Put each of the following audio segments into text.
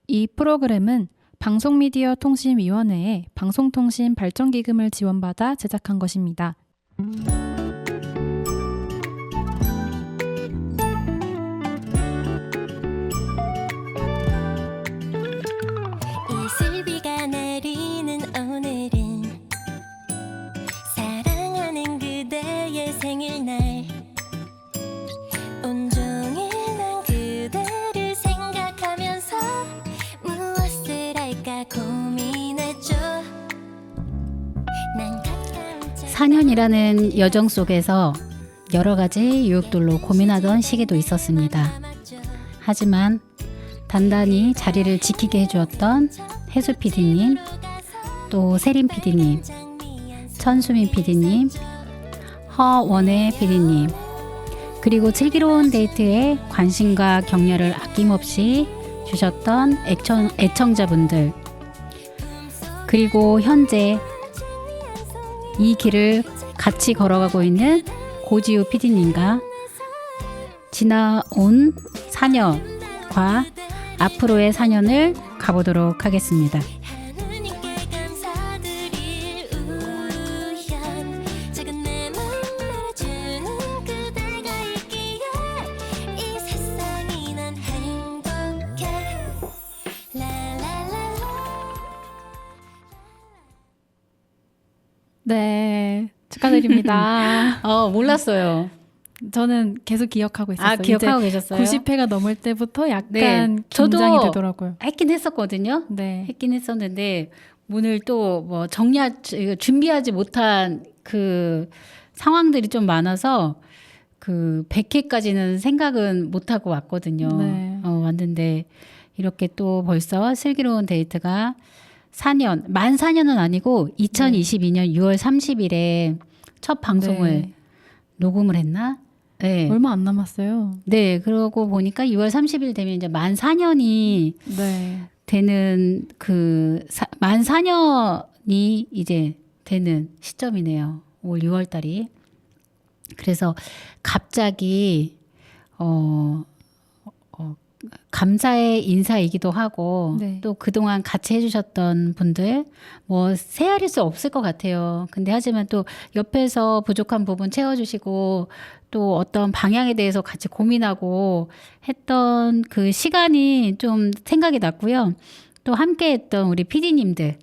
이 프로그램은 방송미디어통신위원회의 방송통신발전기금을 지원받아 제작한 것입니다. 이슬비가 내리는 오늘은 사랑하는 그대의 생일날 온종일 난 그대를 생각하면서 무엇을 할까 고민했죠. 난 가끔 4년이라는 여정 속에서 여러 가지 유혹들로 고민하던 시기도 있었습니다. 하지만 단단히 자리를 지키게 해주었던 혜수 PD님, 또 세림 PD님, 천수민 PD님, 허원혜 PD님, 그리고 슬기로운 데이트에 관심과 격려를 아낌없이 주셨던 애청자분들, 그리고 현재 이 길을 같이 걸어가고 있는 고지우 PD님과 지나온 4년과 앞으로의 4년을 가보도록 하겠습니다. 하느님께 감사드릴 우연 작은 내 맘을 주는 그대가 있기에 이 세상이 난 행복해 라라라라. 네, 축하드립니다. 몰랐어요. 저는 계속 기억하고 있었어요. 기억하고 계셨어요? 90회가 넘을 때부터 약간 네, 저도 긴장이 되더라고요. 했긴 했었거든요. 네. 했긴 했었는데 오늘 또 뭐 준비하지 못한 그 상황들이 좀 많아서 그 100회까지는 생각은 못 하고 왔거든요. 네. 왔는데 이렇게 또 벌써 슬기로운 데이트가 4년, 만 4년은 아니고 2022년 6월 30일에 첫 방송을 네. 녹음을 했나? 네. 얼마 안 남았어요. 네, 그러고 보니까 6월 30일 되면 이제 만 4년이 네. 되는 만 4년이 이제 되는 시점이네요. 올 6월 달이. 그래서 갑자기 감사의 인사이기도 하고 네. 또 그동안 같이 해주셨던 분들 뭐 세알일 수 없을 것 같아요. 근데 하지만 또 옆에서 부족한 부분 채워주시고 또 어떤 방향에 대해서 같이 고민하고 했던 그 시간이 좀 생각이 났고요. 또 함께했던 우리 PD님들,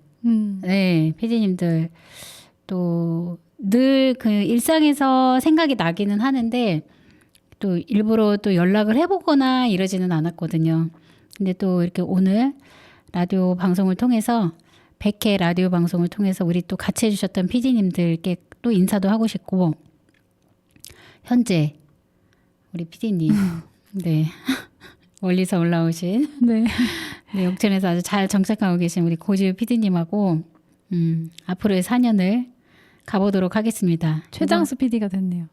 네, PD님들 또 늘 그 일상에서 생각이 나기는 하는데 또 일부러 또 연락을 해보거나 이러지는 않았거든요. 근데 또 이렇게 오늘 라디오 방송을 통해서 100회 라디오 방송을 통해서 우리 또 같이 해주셨던 PD님들께 또 인사도 하고 싶고 현재 우리 PD님 네 멀리서 올라오신 네. 네, 역전에서 아주 잘 정착하고 계신 우리 고지우 PD님하고 앞으로의 4년을 가보도록 하겠습니다. 최장수 PD가 됐네요.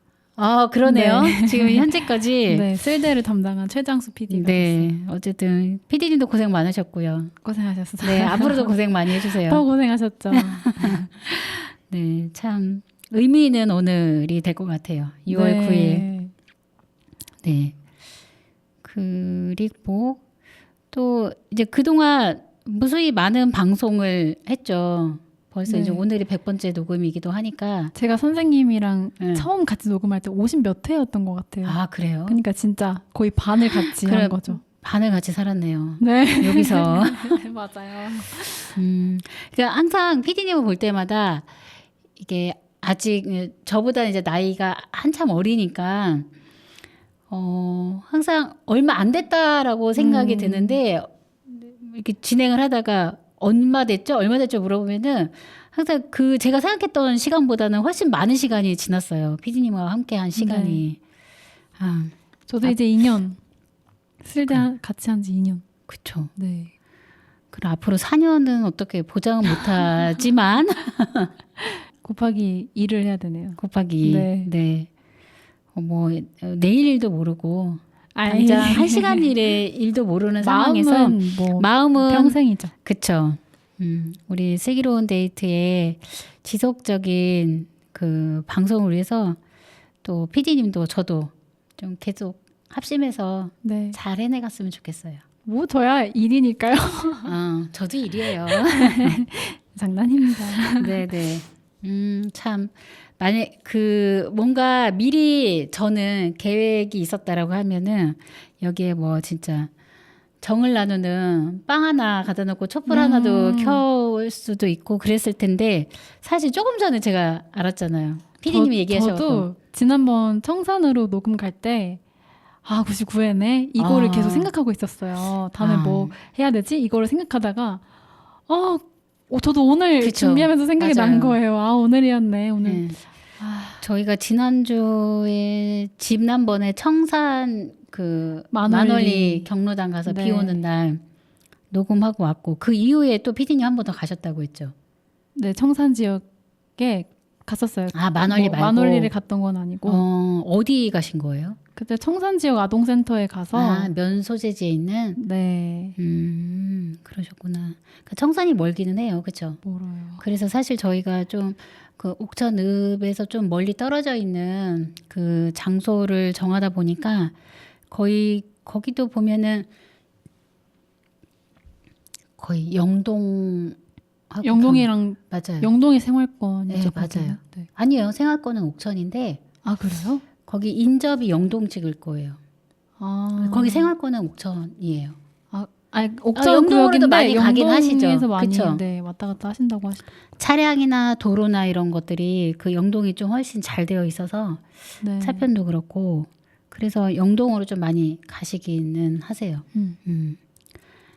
그러네요. 네. 지금 현재까지 네, 쓸대를 담당한 최장수 PD가 됐어요. 네, 어쨌든 PD님도 고생 많으셨고요. 고생하셨어요. 네, 앞으로도 고생 많이 해주세요. 더 고생하셨죠. 네, 참 의미 있는 오늘이 될 것 같아요. 6월 9일. 네. 네. 그리고 또 이제 그동안 무수히 많은 방송을 했죠. 벌써 네. 이제 오늘이 100번째 녹음이기도 하니까. 제가 선생님이랑 네. 처음 같이 녹음할 때 50 몇 회였던 것 같아요. 아, 그래요? 그러니까 진짜 거의 반을 같이 그래, 한 거죠. 반을 같이 살았네요. 네. 여기서. 맞아요. 그러니까 항상 PD님을 볼 때마다 이게 아직 저보다 이제 나이가 한참 어리니까 항상 얼마 안 됐다라고 생각이 드는데 이렇게 진행을 하다가 얼마 됐죠 물어보면은 항상 그 제가 생각했던 시간보다는 훨씬 많은 시간이 지났어요. PD님과 함께한 시간이. 네. 저도 이제 2년 쓸대 같이 한 지 2년. 그렇죠. 네. 그럼 앞으로 4년은 어떻게 보장은 못하지만 곱하기 2를 해야 되네요. 곱하기 네. 네. 뭐 내일 일도 모르고 아이. 당장 한 시간 일의 일도 모르는 상황에서 마음은 뭐 마음은 평생이죠. 그쵸. 우리 슬기로운 데이트의 지속적인 그 방송을 위해서 또 PD님도 저도 좀 계속 합심해서 네. 잘 해내갔으면 좋겠어요. 뭐 저야 일이니까요. 저도 일이에요. 장난입니다. 네네. 참 만약 뭔가 미리 저는 계획이 있었다라고 하면은 여기에 뭐 진짜 정을 나누는 빵 하나 갖다 놓고 촛불 하나도 켤 수도 있고 그랬을 텐데 사실 조금 전에 제가 알았잖아요. 피디님이 얘기하셔서 저도 지난번 청산으로 녹음 갈 때 99회네 이거를 계속 생각하고 있었어요. 다음에 뭐 해야 되지? 이거를 생각하다가 저도 오늘 그쵸. 준비하면서 생각이 맞아요. 난 거예요. 오늘이었네. 오늘. 네. 저희가 지난주에 지난번에 청산 만월리 경로당 가서 네. 비 오는 날 녹음하고 왔고 그 이후에 또 피디님 한 번 더 가셨다고 했죠. 네, 청산 지역에 갔었어요. 만월리 말고 만월리를 갔던 건 아니고 어디 가신 거예요? 그때 청산 지역 아동센터에 가서 면소재지에 있는 네. 그러셨구나. 그러니까 청산이 멀기는 해요, 그렇죠? 멀어요. 그래서 사실 저희가 좀 그 옥천읍에서 좀 멀리 떨어져 있는 그 장소를 정하다 보니까 거의 거기도 보면은 거의 영동이랑 맞아요. 영동이 생활권이죠. 네, 맞아요. 네. 아니에요. 생활권은 옥천인데 그래요? 거기 인접이 영동 찍을 거예요. 거기 생활권은 옥천이에요. 옥천 영동으로도 구역인데 많이 가긴 하시죠. 영동에서 많이 그쵸? 네, 왔다 갔다 하신다고 하시더라고요. 차량이나 도로나 이런 것들이 그 영동이 좀 훨씬 잘 되어 있어서 네. 차편도 그렇고 그래서 영동으로 좀 많이 가시기는 하세요.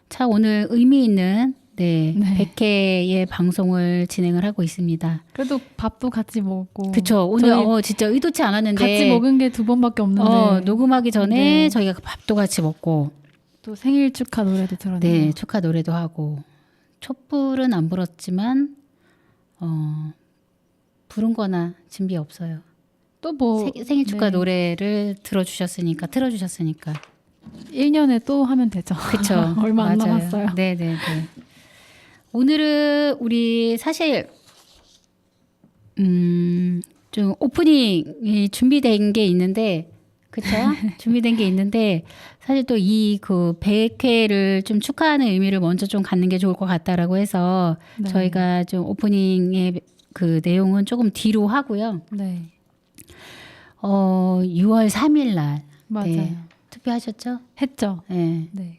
자, 오늘 의미 있는 네. 100회의 방송을 진행을 하고 있습니다. 그래도 밥도 같이 먹고. 그쵸. 오늘 진짜 의도치 않았는데 같이 먹은 게 2번밖에 없는데. 녹음하기 전에 네. 저희가 밥도 같이 먹고 또 생일 축하 노래도 들었네요. 네, 축하 노래도 하고 촛불은 안 불었지만 부른 거나 준비 없어요. 또 뭐 생일 축하 네. 노래를 틀어주셨으니까 1년에 또 하면 되죠. 그쵸. 얼마 안 맞아요. 남았어요. 네네네. 오늘은 우리 사실 좀 오프닝이 준비된 게 있는데 그쵸? 준비된 게 있는데 사실 또 이 100회를 좀 축하하는 의미를 먼저 좀 갖는 게 좋을 것 같다라고 해서 네. 저희가 좀 오프닝의 그 내용은 조금 뒤로 하고요. 네. 6월 3일 날 맞아요. 투표하셨죠? 했죠. 네. 네.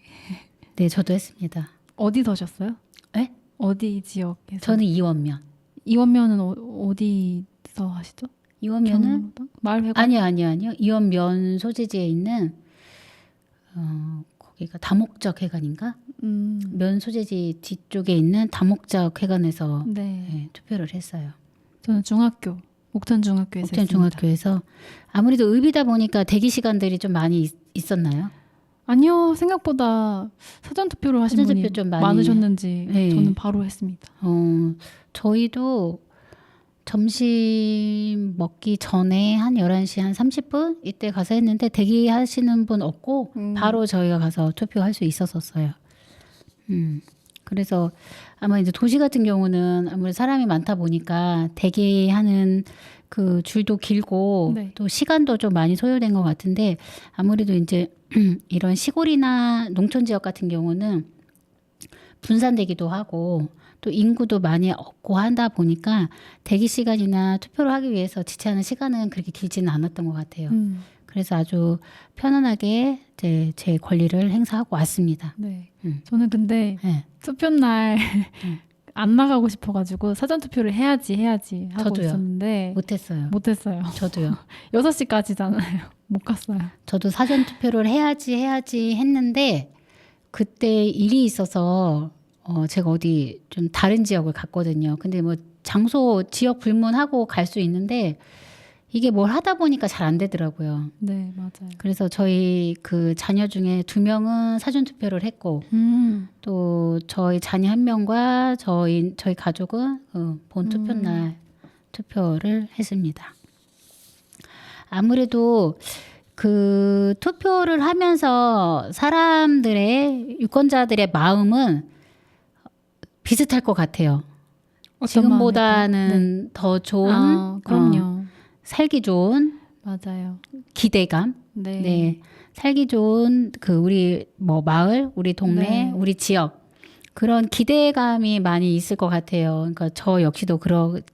네, 저도 했습니다. 어디 서셨어요? 네? 어디 지역에서? 저는 이원면. 이원면은 어디서 하시죠? 이원면은 경로당? 마을회관? 아니요. 이원면 소재지에 있는 거기가 다목적 회관인가? 면 소재지 뒤쪽에 있는 다목적 회관에서 네. 투표를 했어요. 저는 옥천 중학교에서 옥천 했습니다. 중학교에서 아무래도 읍이다 보니까 대기 시간들이 좀 많이 있었나요? 아니요. 생각보다 사전 투표를 하신 사전 분이 투표 좀 많이- 많으셨는지 네. 저는 바로 했습니다. 저희도 점심 먹기 전에 한 11시 한 30분 이때 가서 했는데 대기하시는 분 없고 바로 저희가 가서 투표할 수 있었어요. 그래서 아마 이제 도시 같은 경우는 아무래도 사람이 많다 보니까 대기하는 그 줄도 길고 네. 또 시간도 좀 많이 소요된 것 같은데 아무래도 이제 이런 시골이나 농촌 지역 같은 경우는 분산되기도 하고 또 인구도 많이 없고 하다 보니까 대기 시간이나 투표를 하기 위해서 지체하는 시간은 그렇게 길지는 않았던 것 같아요. 그래서 아주 편안하게 제 권리를 행사하고 왔습니다. 네. 저는 근데 네. 투표 날 안 나가고 싶어가지고 사전 투표를 해야지 하고 저도요. 있었는데 못했어요. 못했어요. 저도요. 6시까지잖아요. 못 갔어요. 저도 사전 투표를 해야지 했는데 그때 일이 있어서 제가 어디 좀 다른 지역을 갔거든요. 근데 뭐 지역 불문하고 갈 수 있는데 이게 뭘 하다 보니까 잘 안 되더라고요. 네, 맞아요. 그래서 저희 그 자녀 중에 2명은 사전 투표를 했고 또 저희 자녀 1명과 저희 가족은 본 투표 날 투표를 했습니다. 아무래도 그 투표를 하면서 사람들의 유권자들의 마음은 비슷할 것 같아요. 지금보다는 더 좋은 그럼요. 살기 좋은 맞아요. 기대감 네. 네. 살기 좋은 그 우리 뭐 마을, 우리 동네, 네. 우리 지역 그런 기대감이 많이 있을 것 같아요. 그러니까 저 역시도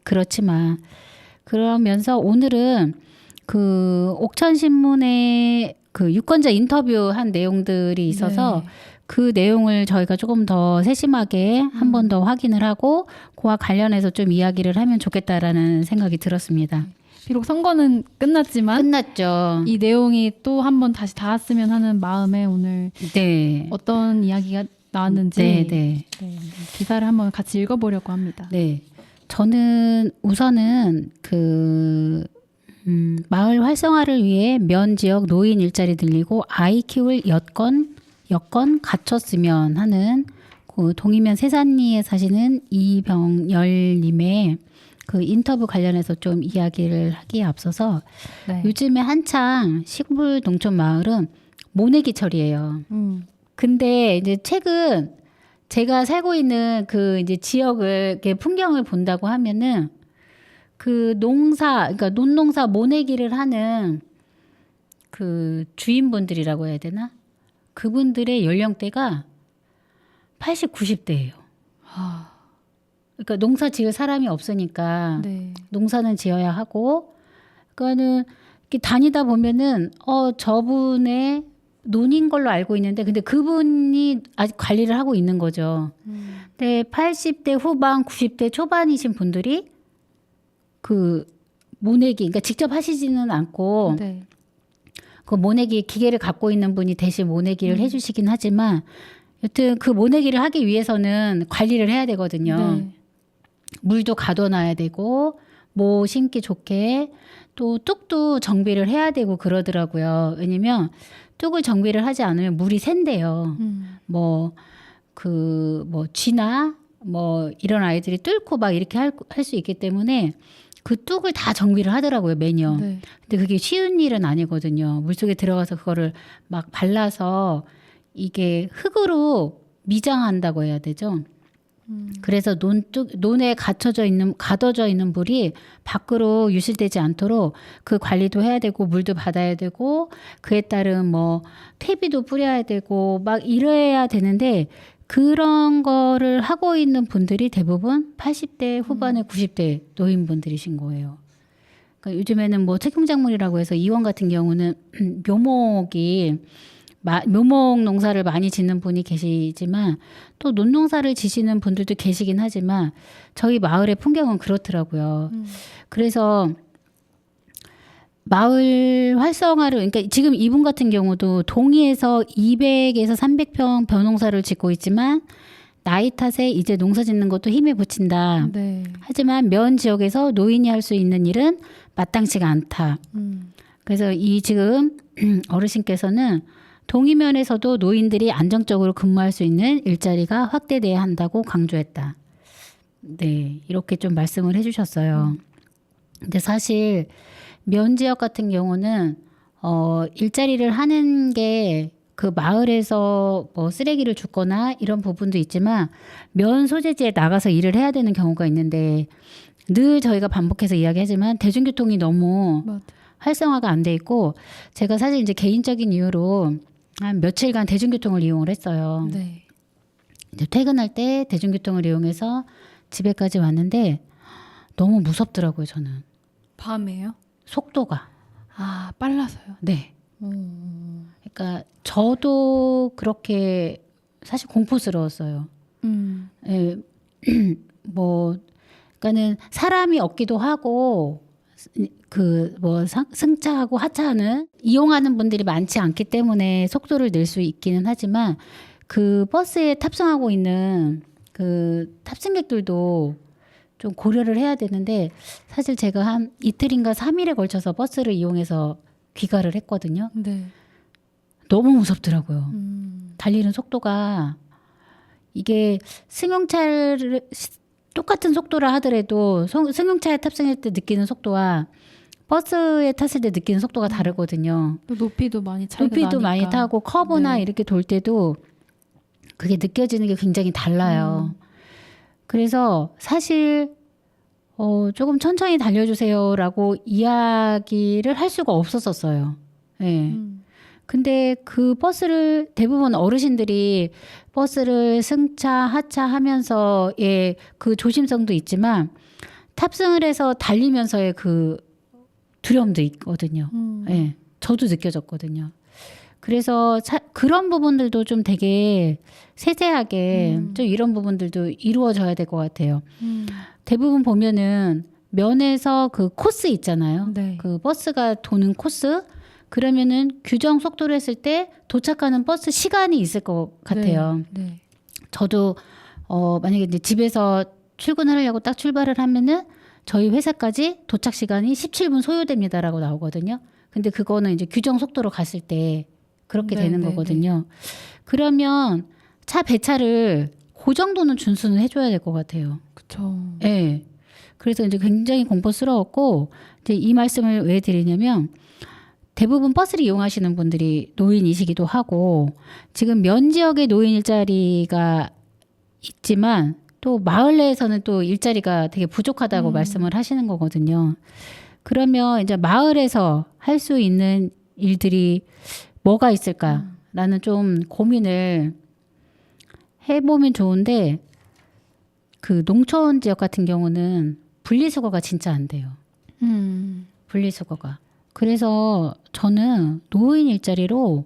그렇지만 그러면서 오늘은 그 옥천신문의 그 유권자 인터뷰한 내용들이 있어서 네. 그 내용을 저희가 조금 더 세심하게 한 번 더 확인을 하고 그와 관련해서 좀 이야기를 하면 좋겠다라는 생각이 들었습니다. 비록 선거는 끝났지만 끝났죠. 이 내용이 또 한 번 다시 닿았으면 하는 마음에 오늘 네. 어떤 이야기가 나왔는지 네, 네. 네, 기사를 한번 같이 읽어보려고 합니다. 네. 저는 우선은 마을 활성화를 위해 면 지역 노인 일자리 늘리고 아이 키울 여건 갖췄으면 하는 그 동이면 세산리에 사시는 이병열님의 그 인터뷰 관련해서 좀 이야기를 하기에 앞서서 네. 요즘에 한창 시골 농촌 마을은 모내기철이에요. 근데 이제 최근 제가 살고 있는 그 이제 지역을 이렇게 풍경을 본다고 하면은 그 그러니까 논농사 모내기를 하는 그 주인분들이라고 해야 되나? 그분들의 연령대가 80, 90대예요. 아, 그러니까 농사 지을 사람이 없으니까 네. 농사는 지어야 하고, 그러니까는 이렇게 다니다 보면은 저분의 논인 걸로 알고 있는데, 근데 그분이 아직 관리를 하고 있는 거죠. 근데 80대 후반, 90대 초반이신 분들이 그 모내기, 그러니까 직접 하시지는 않고 네. 그 모내기 기계를 갖고 있는 분이 대신 모내기를 해주시긴 하지만, 여튼 그 모내기를 하기 위해서는 관리를 해야 되거든요. 네. 물도 가둬놔야 되고 뭐 심기 좋게 또 뚝도 정비를 해야 되고 그러더라고요. 왜냐면 뚝을 정비를 하지 않으면 물이 샌대요. 뭐 쥐나 뭐 이런 아이들이 뚫고 막 이렇게 할 수 있기 때문에 그 뚝을 다 정비를 하더라고요, 매년. 네. 근데 그게 쉬운 일은 아니거든요. 물속에 들어가서 그거를 막 발라서 이게 흙으로 미장한다고 해야 되죠. 그래서 논에 가둬져 있는 물이 밖으로 유실되지 않도록 그 관리도 해야 되고 물도 받아야 되고 그에 따른 뭐 퇴비도 뿌려야 되고 막 이래야 되는데, 그런 거를 하고 있는 분들이 대부분 80대 후반에 90대 노인분들이신 거예요. 그러니까 요즘에는 뭐 책용작물이라고 해서 이원 같은 경우는 묘목 농사를 많이 짓는 분이 계시지만 또 논농사를 지시는 분들도 계시긴 하지만 저희 마을의 풍경은 그렇더라고요. 그래서 마을 활성화를, 그러니까 지금 이분 같은 경우도 동의에서 200에서 300평 벼농사를 짓고 있지만 나이 탓에 이제 농사 짓는 것도 힘에 부친다. 네. 하지만 면 지역에서 노인이 할 수 있는 일은 마땅치가 않다. 그래서 이 지금 어르신께서는 동이면에서도 노인들이 안정적으로 근무할 수 있는 일자리가 확대돼야 한다고 강조했다. 네, 이렇게 좀 말씀을 해주셨어요. 근데 사실 면 지역 같은 경우는 일자리를 하는 게 그 마을에서 뭐 쓰레기를 줍거나 이런 부분도 있지만 면 소재지에 나가서 일을 해야 되는 경우가 있는데, 늘 저희가 반복해서 이야기하지만 대중교통이 너무 맞아. 활성화가 안 돼 있고, 제가 사실 이제 개인적인 이유로 한 며칠간 대중교통을 이용을 했어요. 네. 이제 퇴근할 때 대중교통을 이용해서 집에까지 왔는데 너무 무섭더라고요, 저는. 밤에요? 속도가. 아, 빨라서요. 네. 그러니까 저도 그렇게 사실 공포스러웠어요. 예, 뭐, 그러니까는 사람이 없기도 하고 그 뭐 승차하고 하차하는 이용하는 분들이 많지 않기 때문에 속도를 낼 수 있기는 하지만 그 버스에 탑승하고 있는 그 탑승객들도 좀 고려를 해야 되는데, 사실 제가 한 이틀인가 3일에 걸쳐서 버스를 이용해서 귀가를 했거든요. 네. 너무 무섭더라고요. 달리는 속도가 이게 똑같은 속도라 하더라도 승용차에 탑승할 때 느끼는 속도와 버스에 탔을 때 느끼는 속도가 다르거든요. 또 높이도 많이 차이가 높이도 나니까. 많이 타고 커브나 네. 이렇게 돌 때도 그게 느껴지는 게 굉장히 달라요. 그래서 사실 조금 천천히 달려주세요라고 이야기를 할 수가 없었었어요. 예. 근데 그 버스를 대부분 어르신들이 버스를 승차, 하차하면서의 그 조심성도 있지만 탑승을 해서 달리면서의 그 두려움도 있거든요. 예. 저도 느껴졌거든요. 그래서 그런 부분들도 좀 되게 세세하게 좀 이런 부분들도 이루어져야 될 것 같아요. 대부분 보면은 면에서 그 코스 있잖아요. 네. 그 버스가 도는 코스. 그러면은 규정 속도로 했을 때 도착하는 버스 시간이 있을 것 같아요. 네. 저도 만약에 이제 집에서 출근하려고 딱 출발을 하면은 저희 회사까지 도착 시간이 17분 소요됩니다라고 나오거든요. 근데 그거는 이제 규정 속도로 갔을 때 그렇게 네, 되는 네, 거거든요. 그러면 배차를 그 정도는 준수는 해줘야 될 것 같아요. 그렇죠. 네. 그래서 이제 굉장히 공포스러웠고 이제 이 말씀을 왜 드리냐면 대부분 버스를 이용하시는 분들이 노인이시기도 하고 지금 면 지역에 노인 일자리가 있지만 또 마을 내에서는 또 일자리가 되게 부족하다고 말씀을 하시는 거거든요. 그러면 이제 마을에서 할 수 있는 일들이 뭐가 있을까라는 좀 고민을 해보면 좋은데 그 농촌 지역 같은 경우는 분리수거가 진짜 안 돼요. 분리수거가. 그래서 저는 노인 일자리로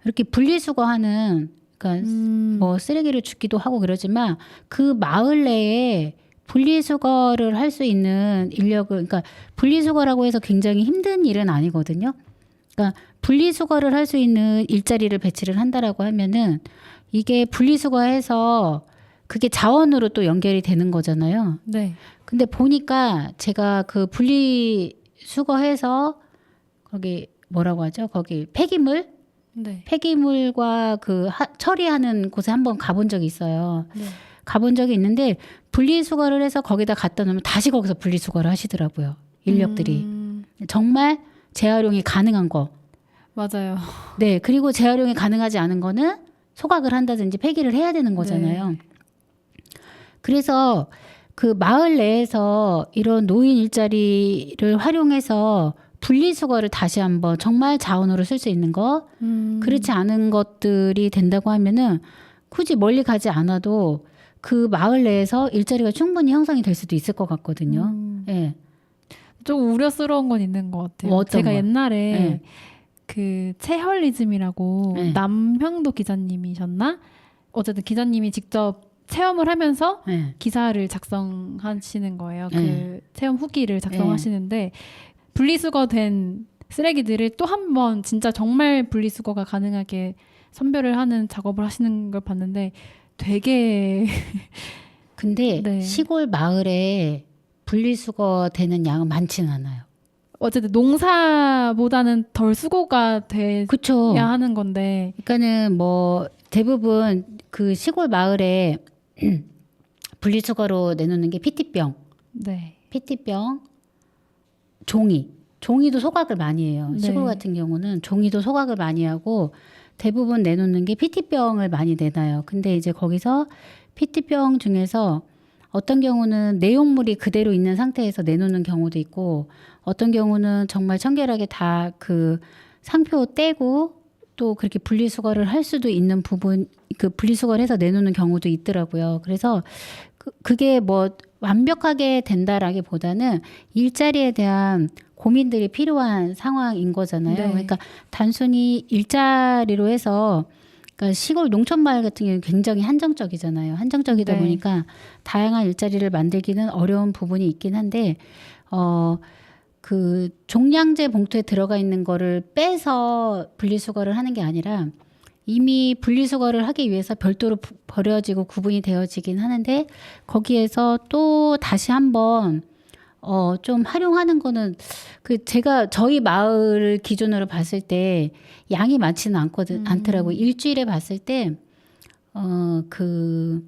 이렇게 분리수거하는 그러니까 뭐 쓰레기를 줍기도 하고 그러지만 그 마을 내에 분리수거를 할 수 있는 인력을 그러니까 분리수거라고 해서 굉장히 힘든 일은 아니거든요. 그러니까 분리수거를 할 수 있는 일자리를 배치를 한다라고 하면은 이게 분리수거해서 그게 자원으로 또 연결이 되는 거잖아요. 네. 근데 보니까 제가 그 분리수거해서 거기 뭐라고 하죠? 거기 폐기물? 네. 폐기물과 그 처리하는 곳에 한번 가본 적이 있어요. 네. 가본 적이 있는데 분리수거를 해서 거기다 갖다 놓으면 다시 거기서 분리수거를 하시더라고요. 인력들이. 정말 재활용이 가능한 거. 맞아요. 네. 그리고 재활용이 가능하지 않은 거는 소각을 한다든지 폐기를 해야 되는 거잖아요. 네. 그래서 그 마을 내에서 이런 노인 일자리를 활용해서 분리수거를 다시 한번 정말 자원으로 쓸 수 있는 거 그렇지 않은 것들이 된다고 하면은 굳이 멀리 가지 않아도 그 마을 내에서 일자리가 충분히 형성이 될 수도 있을 것 같거든요. 예. 좀 우려스러운 건 있는 것 같아요. 뭐 어떤 제가 거? 옛날에 네. 그 체헐리즘이라고 네. 남형도 기자님이셨나? 어쨌든 기자님이 직접 체험을 하면서 예. 기사를 작성하시는 거예요. 네. 그 체험 후기를 작성하시는데 분리수거된 쓰레기들을 또 한 번 진짜 정말 분리수거가 가능하게 선별을 하는 작업을 하시는 걸 봤는데 되게 근데 네. 시골 마을에 분리수거 되는 양은 많지는 않아요. 어쨌든 농사보다는 덜 수고가 돼야 그렇죠. 하는 건데 그러니까는 뭐 대부분 그 시골 마을에 분리수거로 내놓는 게 PT병, 네. 종이도 소각을 많이 해요. 네. 시골 같은 경우는 종이도 소각을 많이 하고 대부분 내놓는 게 PT병을 많이 내놔요. 근데 이제 거기서 PT병 중에서 어떤 경우는 내용물이 그대로 있는 상태에서 내놓는 경우도 있고 어떤 경우는 정말 청결하게 다 그 상표 떼고 또 그렇게 분리수거를 할 수도 있는 부분 그 분리수거를 해서 내놓는 경우도 있더라고요. 그래서 그게 뭐 완벽하게 된다라기보다는 일자리에 대한 고민들이 필요한 상황인 거잖아요. 네. 그러니까 단순히 일자리로 해서 그러니까 시골 농촌 마을 같은 경우는 굉장히 한정적이잖아요. 한정적이다 네. 보니까 다양한 일자리를 만들기는 어려운 부분이 있긴 한데 그 종량제 봉투에 들어가 있는 거를 빼서 분리수거를 하는 게 아니라 이미 분리수거를 하기 위해서 별도로 버려지고 구분이 되어지긴 하는데 거기에서 또 다시 한번 좀 활용하는 거는 그 제가 저희 마을 기준으로 봤을 때 양이 많지는 않더라고요. 일주일에 봤을 때 그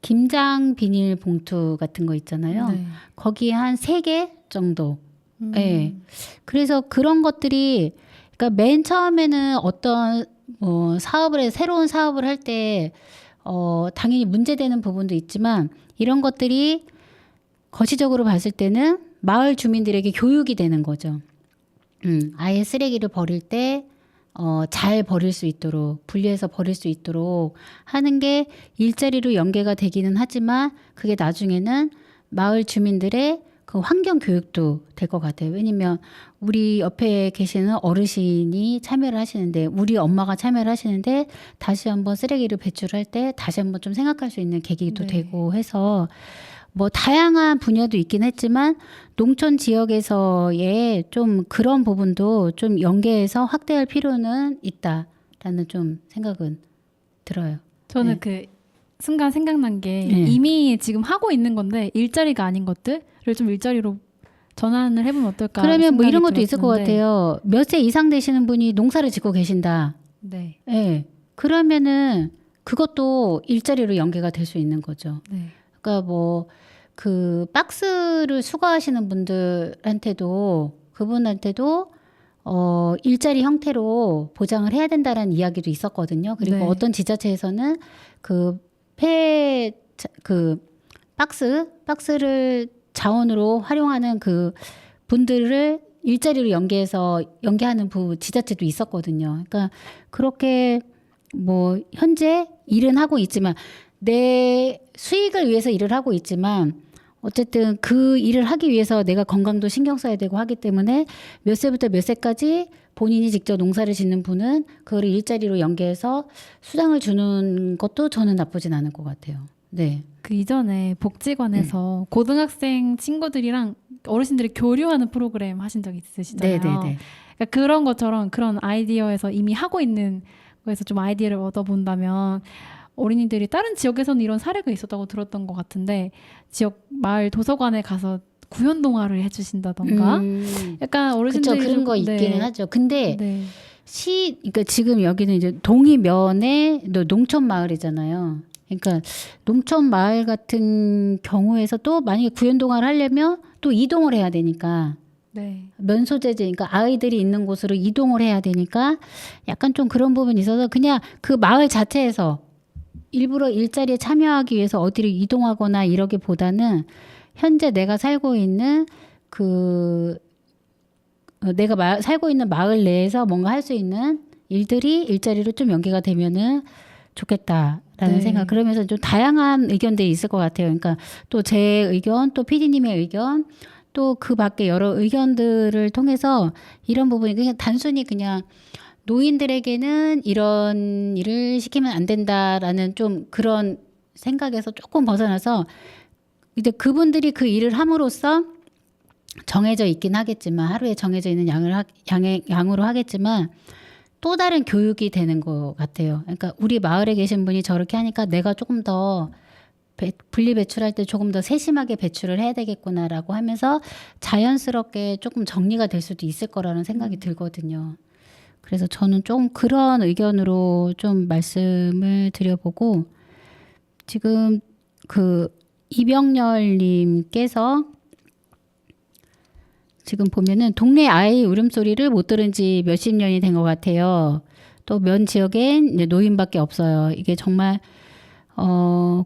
김장 비닐 봉투 같은 거 있잖아요. 네. 거기에 한 3개 정도. 네. 그래서 그런 것들이 그러니까 맨 처음에는 어떤 사업을 해서 새로운 사업을 할 때 당연히 문제되는 부분도 있지만 이런 것들이 거시적으로 봤을 때는 마을 주민들에게 교육이 되는 거죠. 아예 쓰레기를 버릴 때 잘 버릴 수 있도록 분리해서 버릴 수 있도록 하는 게 일자리로 연계가 되기는 하지만 그게 나중에는 마을 주민들의 그 환경 교육도 될 것 같아요. 왜냐면 우리 옆에 계시는 어르신이 참여를 하시는데 우리 엄마가 참여를 하시는데 다시 한번 쓰레기를 배출할 때 다시 한번 좀 생각할 수 있는 계기도 네. 되고 해서 뭐 다양한 분야도 있긴 했지만 농촌 지역에서의 좀 그런 부분도 좀 연계해서 확대할 필요는 있다라는 좀 생각은 들어요. 저는 네. 그 순간 생각난 게 네. 이미 지금 하고 있는 건데 일자리가 아닌 것들을 좀 일자리로 전환을 해보면 어떨까. 그러면 뭐 생각이 이런 것도 있을 것 들었는데. 같아요. 몇 세 이상 되시는 분이 농사를 짓고 계신다. 네, 예. 그러면은 그것도 일자리로 연계가 될 수 있는 거죠. 네, 그러니까 뭐 그 박스를 수거하시는 분들한테도 그분한테도 일자리 형태로 보장을 해야 된다는 이야기도 있었거든요. 그리고 네. 어떤 지자체에서는 그 박스를 자원으로 활용하는 그 분들을 일자리로 연계하는 지자체도 있었거든요. 그러니까 그렇게 뭐 현재 일은 하고 있지만 내 수익을 위해서 일을 하고 있지만 어쨌든 그 일을 하기 위해서 내가 건강도 신경 써야 되고 하기 때문에 몇 세부터 몇 세까지 본인이 직접 농사를 짓는 분은 그거를 일자리로 연계해서 수당을 주는 것도 저는 나쁘진 않을 것 같아요. 네. 그 이전에 복지관에서 고등학생 친구들이랑 어르신들이 교류하는 프로그램 하신 적 있으시잖아요. 네네네. 그러니까 그런 것처럼 그런 아이디어에서 이미 하고 있는 거에서 좀 아이디어를 얻어본다면 어린이들이 다른 지역에서는 이런 사례가 있었다고 들었던 것 같은데 지역 마을 도서관에 가서 구연 동화를 해주신다던가 약간 어르신들이 그쵸, 그런 좀- 거 있기는 하죠. 근데 네. 그러니까 지금 여기는 이제 동이면에 농촌 마을이잖아요. 그러니까 농촌 마을 같은 경우에서 또 만약에 구연동화를 하려면 또 이동을 해야 되니까 네. 면소재지, 그러니까 아이들이 있는 곳으로 이동을 해야 되니까 약간 좀 그런 부분이 있어서 그냥 그 마을 자체에서 일부러 일자리에 참여하기 위해서 어디를 이동하거나 이러기보다는 현재 내가 살고 있는 살고 있는 마을 내에서 뭔가 할 수 있는 일들이 일자리로 좀 연계가 되면은 좋겠다라는 네. 생각. 그러면서 좀 다양한 의견들이 있을 것 같아요. 그러니까 또 제 의견, 또 PD님의 의견, 또 그 밖에 여러 의견들을 통해서 이런 부분이 그냥 단순히 그냥 노인들에게는 이런 일을 시키면 안 된다라는 좀 그런 생각에서 조금 벗어나서 이제 그분들이 그 일을 함으로써 정해져 있긴 하겠지만 하루에 정해져 있는 양으로 하겠지만 또 다른 교육이 되는 것 같아요. 그러니까 우리 마을에 계신 분이 저렇게 하니까 내가 조금 더 분리 배출할 때 조금 더 세심하게 배출을 해야 되겠구나라고 하면서 자연스럽게 조금 정리가 될 수도 있을 거라는 생각이 들거든요. 그래서 저는 좀 그런 의견으로 좀 말씀을 드려보고 지금 그 이병렬님께서 지금 보면은 동네 아이 울음소리를 못 들은 지 몇십 년이 된 것 같아요. 또 면 지역엔 이제 노인밖에 없어요. 이게 정말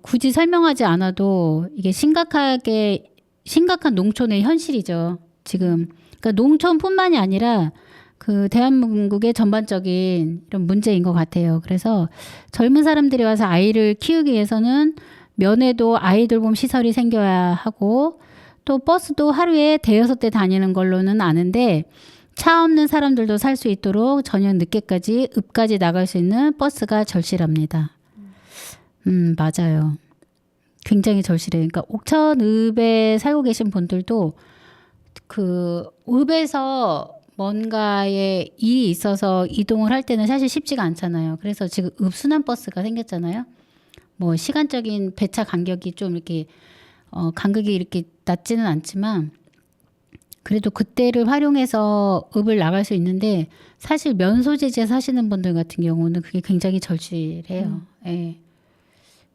굳이 설명하지 않아도 이게 심각한 농촌의 현실이죠. 지금 그러니까 농촌뿐만이 아니라 그 대한민국의 전반적인 이런 문제인 것 같아요. 그래서 젊은 사람들이 와서 아이를 키우기 위해서는 면에도 아이 돌봄 시설이 생겨야 하고 또 버스도 하루에 대여섯 대 다니는 걸로는 아는데 차 없는 사람들도 살 수 있도록 저녁 늦게까지 읍까지 나갈 수 있는 버스가 절실합니다. 맞아요. 굉장히 절실해요. 그러니까 옥천읍에 살고 계신 분들도 그 읍에서 뭔가에 일이 있어서 이동을 할 때는 사실 쉽지가 않잖아요. 그래서 지금 읍순환버스가 생겼잖아요. 뭐 시간적인 배차 간격이 좀 이렇게 간격이 이렇게 낮지는 않지만 그래도 그때를 활용해서 읍을 나갈 수 있는데 사실 면소재지에 사시는 분들 같은 경우는 그게 굉장히 절실해요. 예.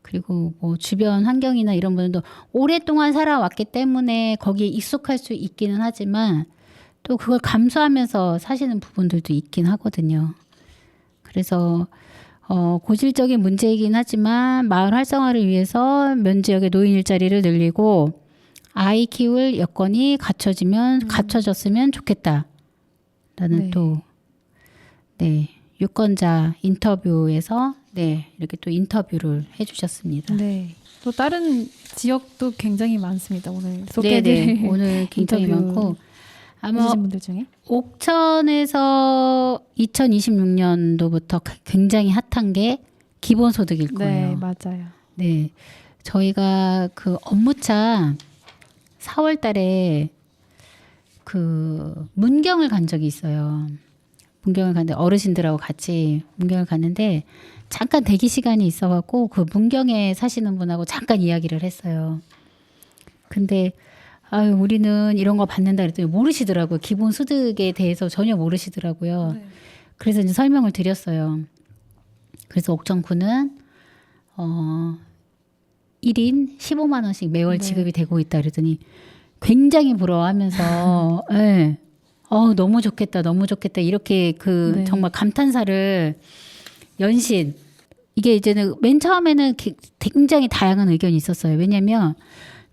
그리고 뭐 주변 환경이나 이런 분들도 오랫동안 살아왔기 때문에 거기에 익숙할 수 있기는 하지만 또 그걸 감수하면서 사시는 부분들도 있긴 하거든요. 그래서 고질적인 문제이긴 하지만 마을 활성화를 위해서 면 지역의 노인 일자리를 늘리고 아이 키울 여건이 갖춰졌으면 좋겠다라는 네. 또 네, 유권자 인터뷰에서 네, 이렇게 또 인터뷰를 해주셨습니다. 네. 또 다른 지역도 굉장히 많습니다. 오늘 네, 소개해드릴 네, 오늘 굉장히 인터뷰 많고 아마 해주신 분들 중에 옥천에서 2026년도부터 굉장히 핫한 게 기본소득일 네, 거예요. 맞아요. 네, 저희가 그 업무차 4월 달에 그 문경을 간 적이 있어요. 문경을 갔는데 어르신들하고 같이 문경을 갔는데 잠깐 대기 시간이 있어갖고 그 문경에 사시는 분하고 잠깐 이야기를 했어요. 근데 아유 우리는 이런 거 받는다 그랬더니 모르시더라고요. 기본 소득에 대해서 전혀 모르시더라고요. 네. 그래서 이제 설명을 드렸어요. 그래서 옥천구는 1인 15만 원씩 매월 네. 지급이 되고 있다 그랬더니 굉장히 부러워하면서 예. 너무 좋겠다, 너무 좋겠다 이렇게 그 네. 정말 감탄사를 연신 이게 이제는 맨 처음에는 굉장히 다양한 의견이 있었어요. 왜냐하면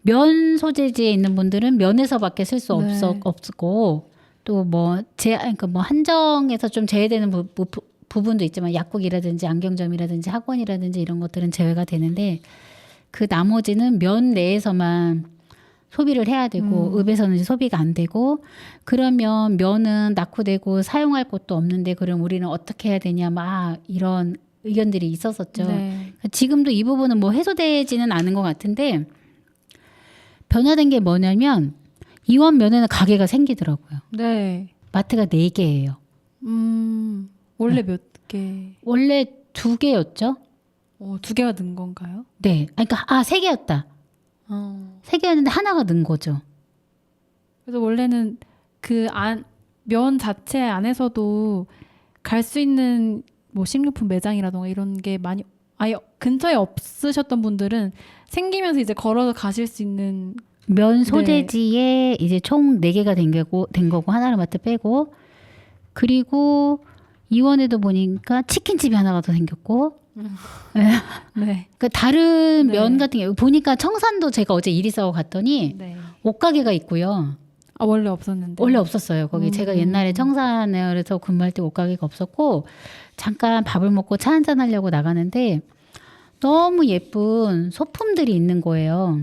면 소재지에 있는 분들은 면에서밖에 쓸 수 네. 없고 또 뭐 그러니까 뭐 한정에서 좀 제외되는 부분도 있지만 약국이라든지 안경점이라든지 학원이라든지 이런 것들은 제외가 되는데 그 나머지는 면 내에서만 소비를 해야 되고 읍에서는 소비가 안 되고 그러면 면은 낙후되고 사용할 곳도 없는데 그럼 우리는 어떻게 해야 되냐 막 이런 의견들이 있었었죠. 네. 지금도 이 부분은 뭐 해소되지는 않은 것 같은데 변화된 게 뭐냐면 이원 면에는 가게가 생기더라고요. 네. 마트가 4개예요. 원래 몇 개? 원래 2개였죠? 2개가 는 건가요? 네. 그러니까 3개였다. 3개였는데 하나가 는 거죠. 그래서 원래는 면 자체 안에서도 갈 수 있는 뭐 식료품 매장이라던가 이런 게 많이 아예 근처에 없으셨던 분들은 생기면서 이제 걸어서 가실 수 있는 면 소재지에 이제 총 4개가 된 거고 하나를 마트 빼고 그리고 이원에도 보니까 치킨집이 하나가 더 생겼고 네. 그러니까 다른 네. 면 같은 게 보니까 청산도 제가 어제 일 있어 갔더니 네. 옷가게가 있고요. 원래 없었는데. 원래 없었어요. 거기 제가 옛날에 청산에서 근무할 때 옷가게가 없었고 잠깐 밥을 먹고 차 한잔 하려고 나가는데 너무 예쁜 소품들이 있는 거예요.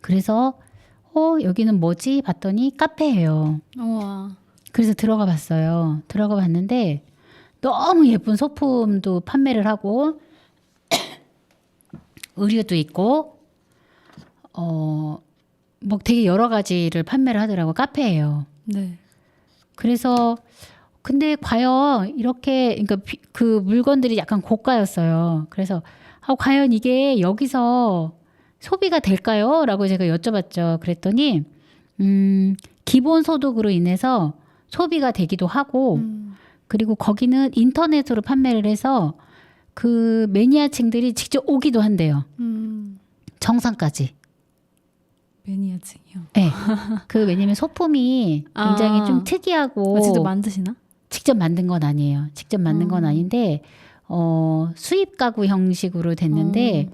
그래서 여기는 뭐지? 봤더니 카페예요. 우와. 그래서 들어가 봤어요. 들어가 봤는데 너무 예쁜 소품도 판매를 하고 의류도 있고 뭐 되게 여러 가지를 판매를 하더라고. 카페예요. 네. 그래서 근데 과연 이렇게 그러니까 그 물건들이 약간 고가였어요. 그래서 과연 이게 여기서 소비가 될까요? 라고 제가 여쭤봤죠. 그랬더니 기본소득으로 인해서 소비가 되기도 하고 그리고 거기는 인터넷으로 판매를 해서 그 매니아층들이 직접 오기도 한대요. 정상까지. 매니아층이요. 네. 왜냐면 소품이 굉장히 좀 특이하고 직접 만드시나? 직접 만든 건 아니에요. 직접 만든 건 아닌데 수입 가구 형식으로 됐는데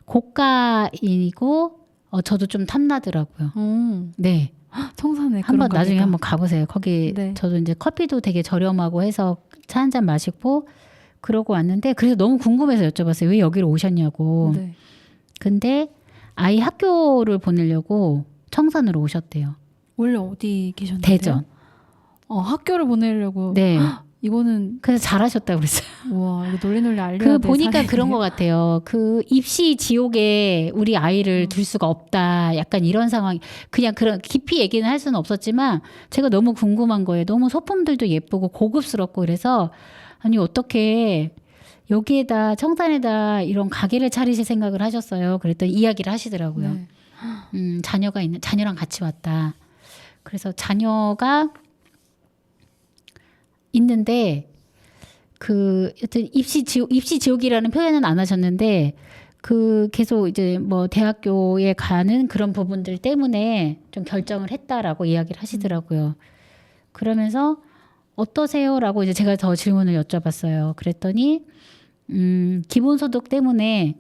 고가이고 저도 좀 탐나더라고요. 네. 청산에 한번 그런 나중에 가게가. 한번 가보세요. 거기 네. 저도 이제 커피도 되게 저렴하고 해서 차 한 잔 마시고 그러고 왔는데 그래서 너무 궁금해서 여쭤봤어요. 왜 여기로 오셨냐고. 네. 근데 아이 학교를 보내려고 청산으로 오셨대요. 원래 어디 계셨는데요? 대전. 학교를 보내려고. 네. 이거는 그래서 잘하셨다고 그랬어요. 우와 이거 놀리 알려야 될 보니까 사례네요. 그런 것 같아요. 입시 지옥에 우리 아이를 둘 수가 없다. 약간 이런 상황. 그냥 그런 깊이 얘기는 할 수는 없었지만 제가 너무 궁금한 거예요. 너무 소품들도 예쁘고 고급스럽고 그래서 아니 어떻게 여기에다 청산에다 이런 가게를 차리실 생각을 하셨어요. 그랬더니 이야기를 하시더라고요. 네. 자녀랑 같이 왔다. 그래서 자녀가 있는데 여튼 입시 지옥이라는 표현은 안 하셨는데 계속 이제 뭐 대학교에 가는 그런 부분들 때문에 좀 결정을 했다라고 이야기를 하시더라고요. 그러면서 어떠세요라고 이제 제가 더 질문을 여쭤봤어요. 그랬더니 기본소득 때문에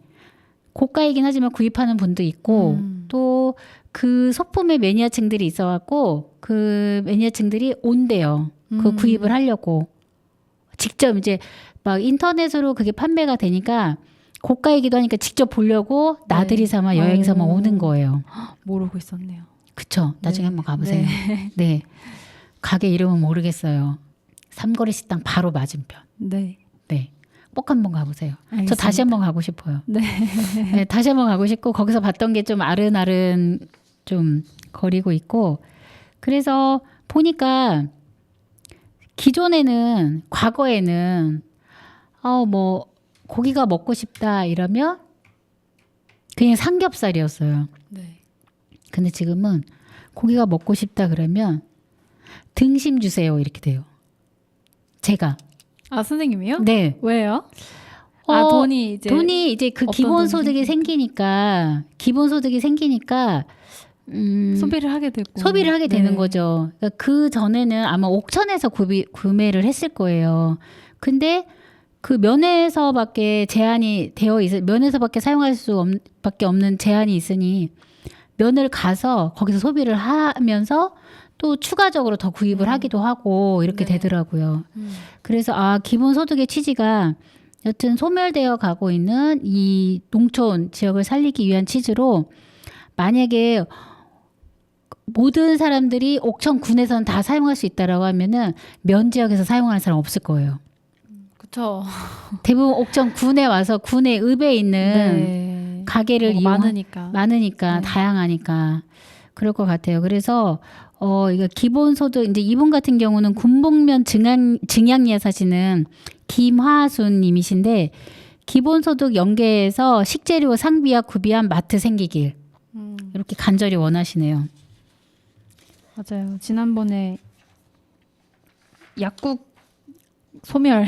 고가이긴 하지만 구입하는 분도 있고 또 그 소품의 매니아층들이 있어갖고 그 매니아층들이 온대요. 그 구입을 하려고 직접 이제 막 인터넷으로 그게 판매가 되니까 고가이기도 하니까 직접 보려고 나들이 삼아 여행 삼아 오는 거예요. 모르고 있었네요. 그쵸? 나중에 네. 한번 가보세요. 네. 가게 이름은 모르겠어요. 삼거리 식당 바로 맞은편. 네. 네. 꼭 한번 가보세요. 저 알겠습니다. 다시 한번 가고 싶어요. 네. 네, 다시 한번 가고 싶고 거기서 봤던 게 좀 아른아른 좀 거리고 있고 그래서 보니까 기존에는 과거에는 뭐 고기가 먹고 싶다 이러면 그냥 삼겹살이었어요. 네. 근데 지금은 고기가 먹고 싶다 그러면 등심 주세요 이렇게 돼요. 제가 아 선생님이요? 네. 왜요? 돈이 이제 그 어떤 기본소득이 돈이 생기니까 소비를 하게 되고 소비를 하게 되는 네. 거죠. 그러니까 그 전에는 아마 옥천에서 구매를 했을 거예요. 근데 그 면에서밖에 제한이 되어 있어 면에서밖에 사용할 수밖에 없는 제한이 있으니 면을 가서 거기서 소비를 하면서 또 추가적으로 더 구입을 하기도 하고 이렇게 네. 되더라고요. 그래서 기본소득의 취지가 여튼 소멸되어 가고 있는 이 농촌 지역을 살리기 위한 취지로 만약에 모든 사람들이 옥천군에서는 다 사용할 수 있다라고 하면은 면 지역에서 사용하는 사람 없을 거예요. 그렇죠. 대부분 옥천군에 와서 군의 읍에 있는 네. 가게를 많으니까. 많으니까 네. 다양하니까 그럴 것 같아요. 그래서 이거 기본소득 이제 이분 같은 경우는 군복면 증양리에 사시는 김화순님이신데 기본소득 연계해서 식재료 상비와 구비한 마트 생기길 이렇게 간절히 원하시네요. 맞아요. 지난번에 약국 소멸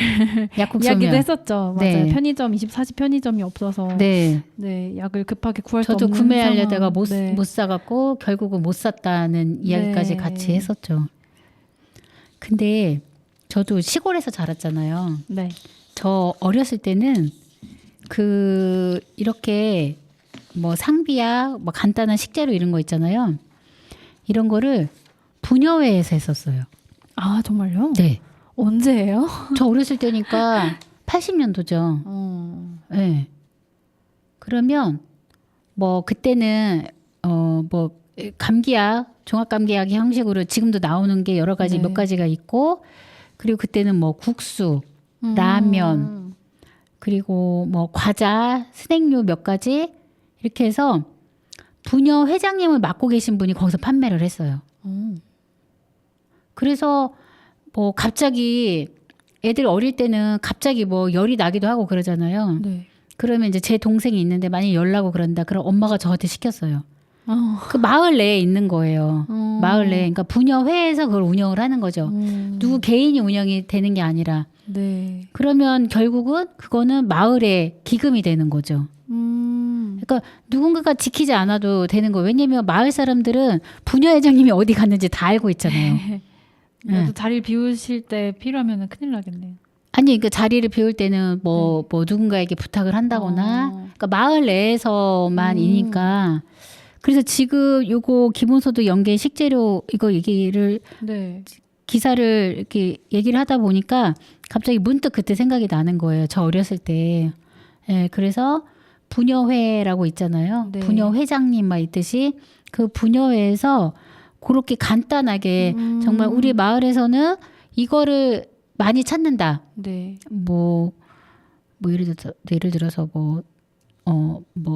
약국 이야기도 소멸. 했었죠. 맞아요. 네. 편의점 24시 편의점이 없어서 네. 네, 약을 급하게 구할 수 저도 없는 구매하려다가 상황. 네. 못 사갖고 결국은 못 샀다는 이야기까지 네. 같이 했었죠. 근데 저도 시골에서 자랐잖아요. 네. 저 어렸을 때는 이렇게 뭐 상비야 뭐 간단한 식재료 이런 거 있잖아요. 이런 거를 부녀회에서 했었어요. 아 정말요? 네. 언제예요? 저 어렸을 때니까 80년도죠. 네. 그러면 뭐 그때는 뭐 감기약 종합감기약 형식으로 지금도 나오는 게 여러 가지 네. 몇 가지가 있고 그리고 그때는 뭐 국수, 라면 그리고 뭐 과자, 스낵류 몇 가지 이렇게 해서 부녀 회장님을 맡고 계신 분이 거기서 판매를 했어요. 그래서 뭐 갑자기 애들 어릴 때는 갑자기 뭐 열이 나기도 하고 그러잖아요. 네. 그러면 이제 제 동생이 있는데 만약에 열 나고 그런다. 그럼 엄마가 저한테 시켰어요. 그 마을 내에 있는 거예요. 마을 내에. 그러니까 부녀회에서 그걸 운영을 하는 거죠. 누구 개인이 운영이 되는 게 아니라. 네. 그러면 결국은 그거는 마을의 기금이 되는 거죠. 그러니까 누군가가 지키지 않아도 되는 거예요. 왜냐면 마을 사람들은 부녀회장님이 어디 갔는지 다 알고 있잖아요. 나도 자리를 비우실 때 필요하면 큰일 나겠네요. 아니, 그 자리를 비울 때는 뭐 누군가에게 부탁을 한다거나, 그러니까 마을 내에서만이니까. 그래서 지금 요거 기본소득 연계 식재료 이거 얘기를 네. 기사를 이렇게 얘기를 하다 보니까 갑자기 문득 그때 생각이 나는 거예요. 저 어렸을 때. 예, 그래서 부녀회라고 있잖아요. 네. 부녀회장님 막 있듯이 그 부녀회에서 그렇게 간단하게 정말 우리 마을에서는 이거를 많이 찾는다. 네. 뭐 예를 들어서 뭐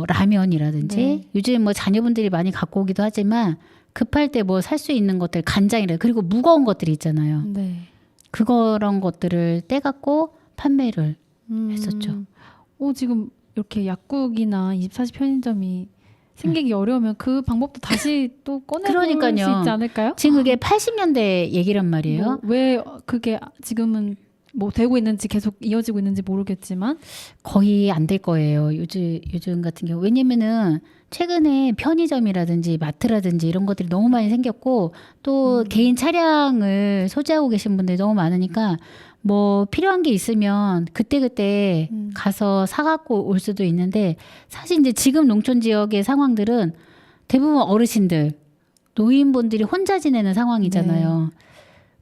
라면이라든지 네. 요즘 뭐 자녀분들이 많이 갖고 오기도 하지만 급할 때 뭐 살 수 있는 것들 간장이라 그리고 무거운 것들이 있잖아요. 네. 그런 것들을 떼갖고 판매를 했었죠. 지금 이렇게 약국이나 24시 편의점이 생기기 어려우면 그 방법도 다시 또 꺼내볼 그러니까요. 수 있지 않을까요? 지금 그게 80년대 얘기란 말이에요. 뭐 왜 그게 지금은 뭐 되고 있는지 계속 이어지고 있는지 모르겠지만 거의 안 될 거예요. 요즘 같은 경우. 왜냐면은 최근에 편의점이라든지 마트라든지 이런 것들이 너무 많이 생겼고 또 개인 차량을 소지하고 계신 분들이 너무 많으니까 뭐 필요한 게 있으면 그때그때 가서 사갖고 올 수도 있는데 사실 이제 지금 농촌 지역의 상황들은 대부분 어르신들, 노인분들이 혼자 지내는 상황이잖아요.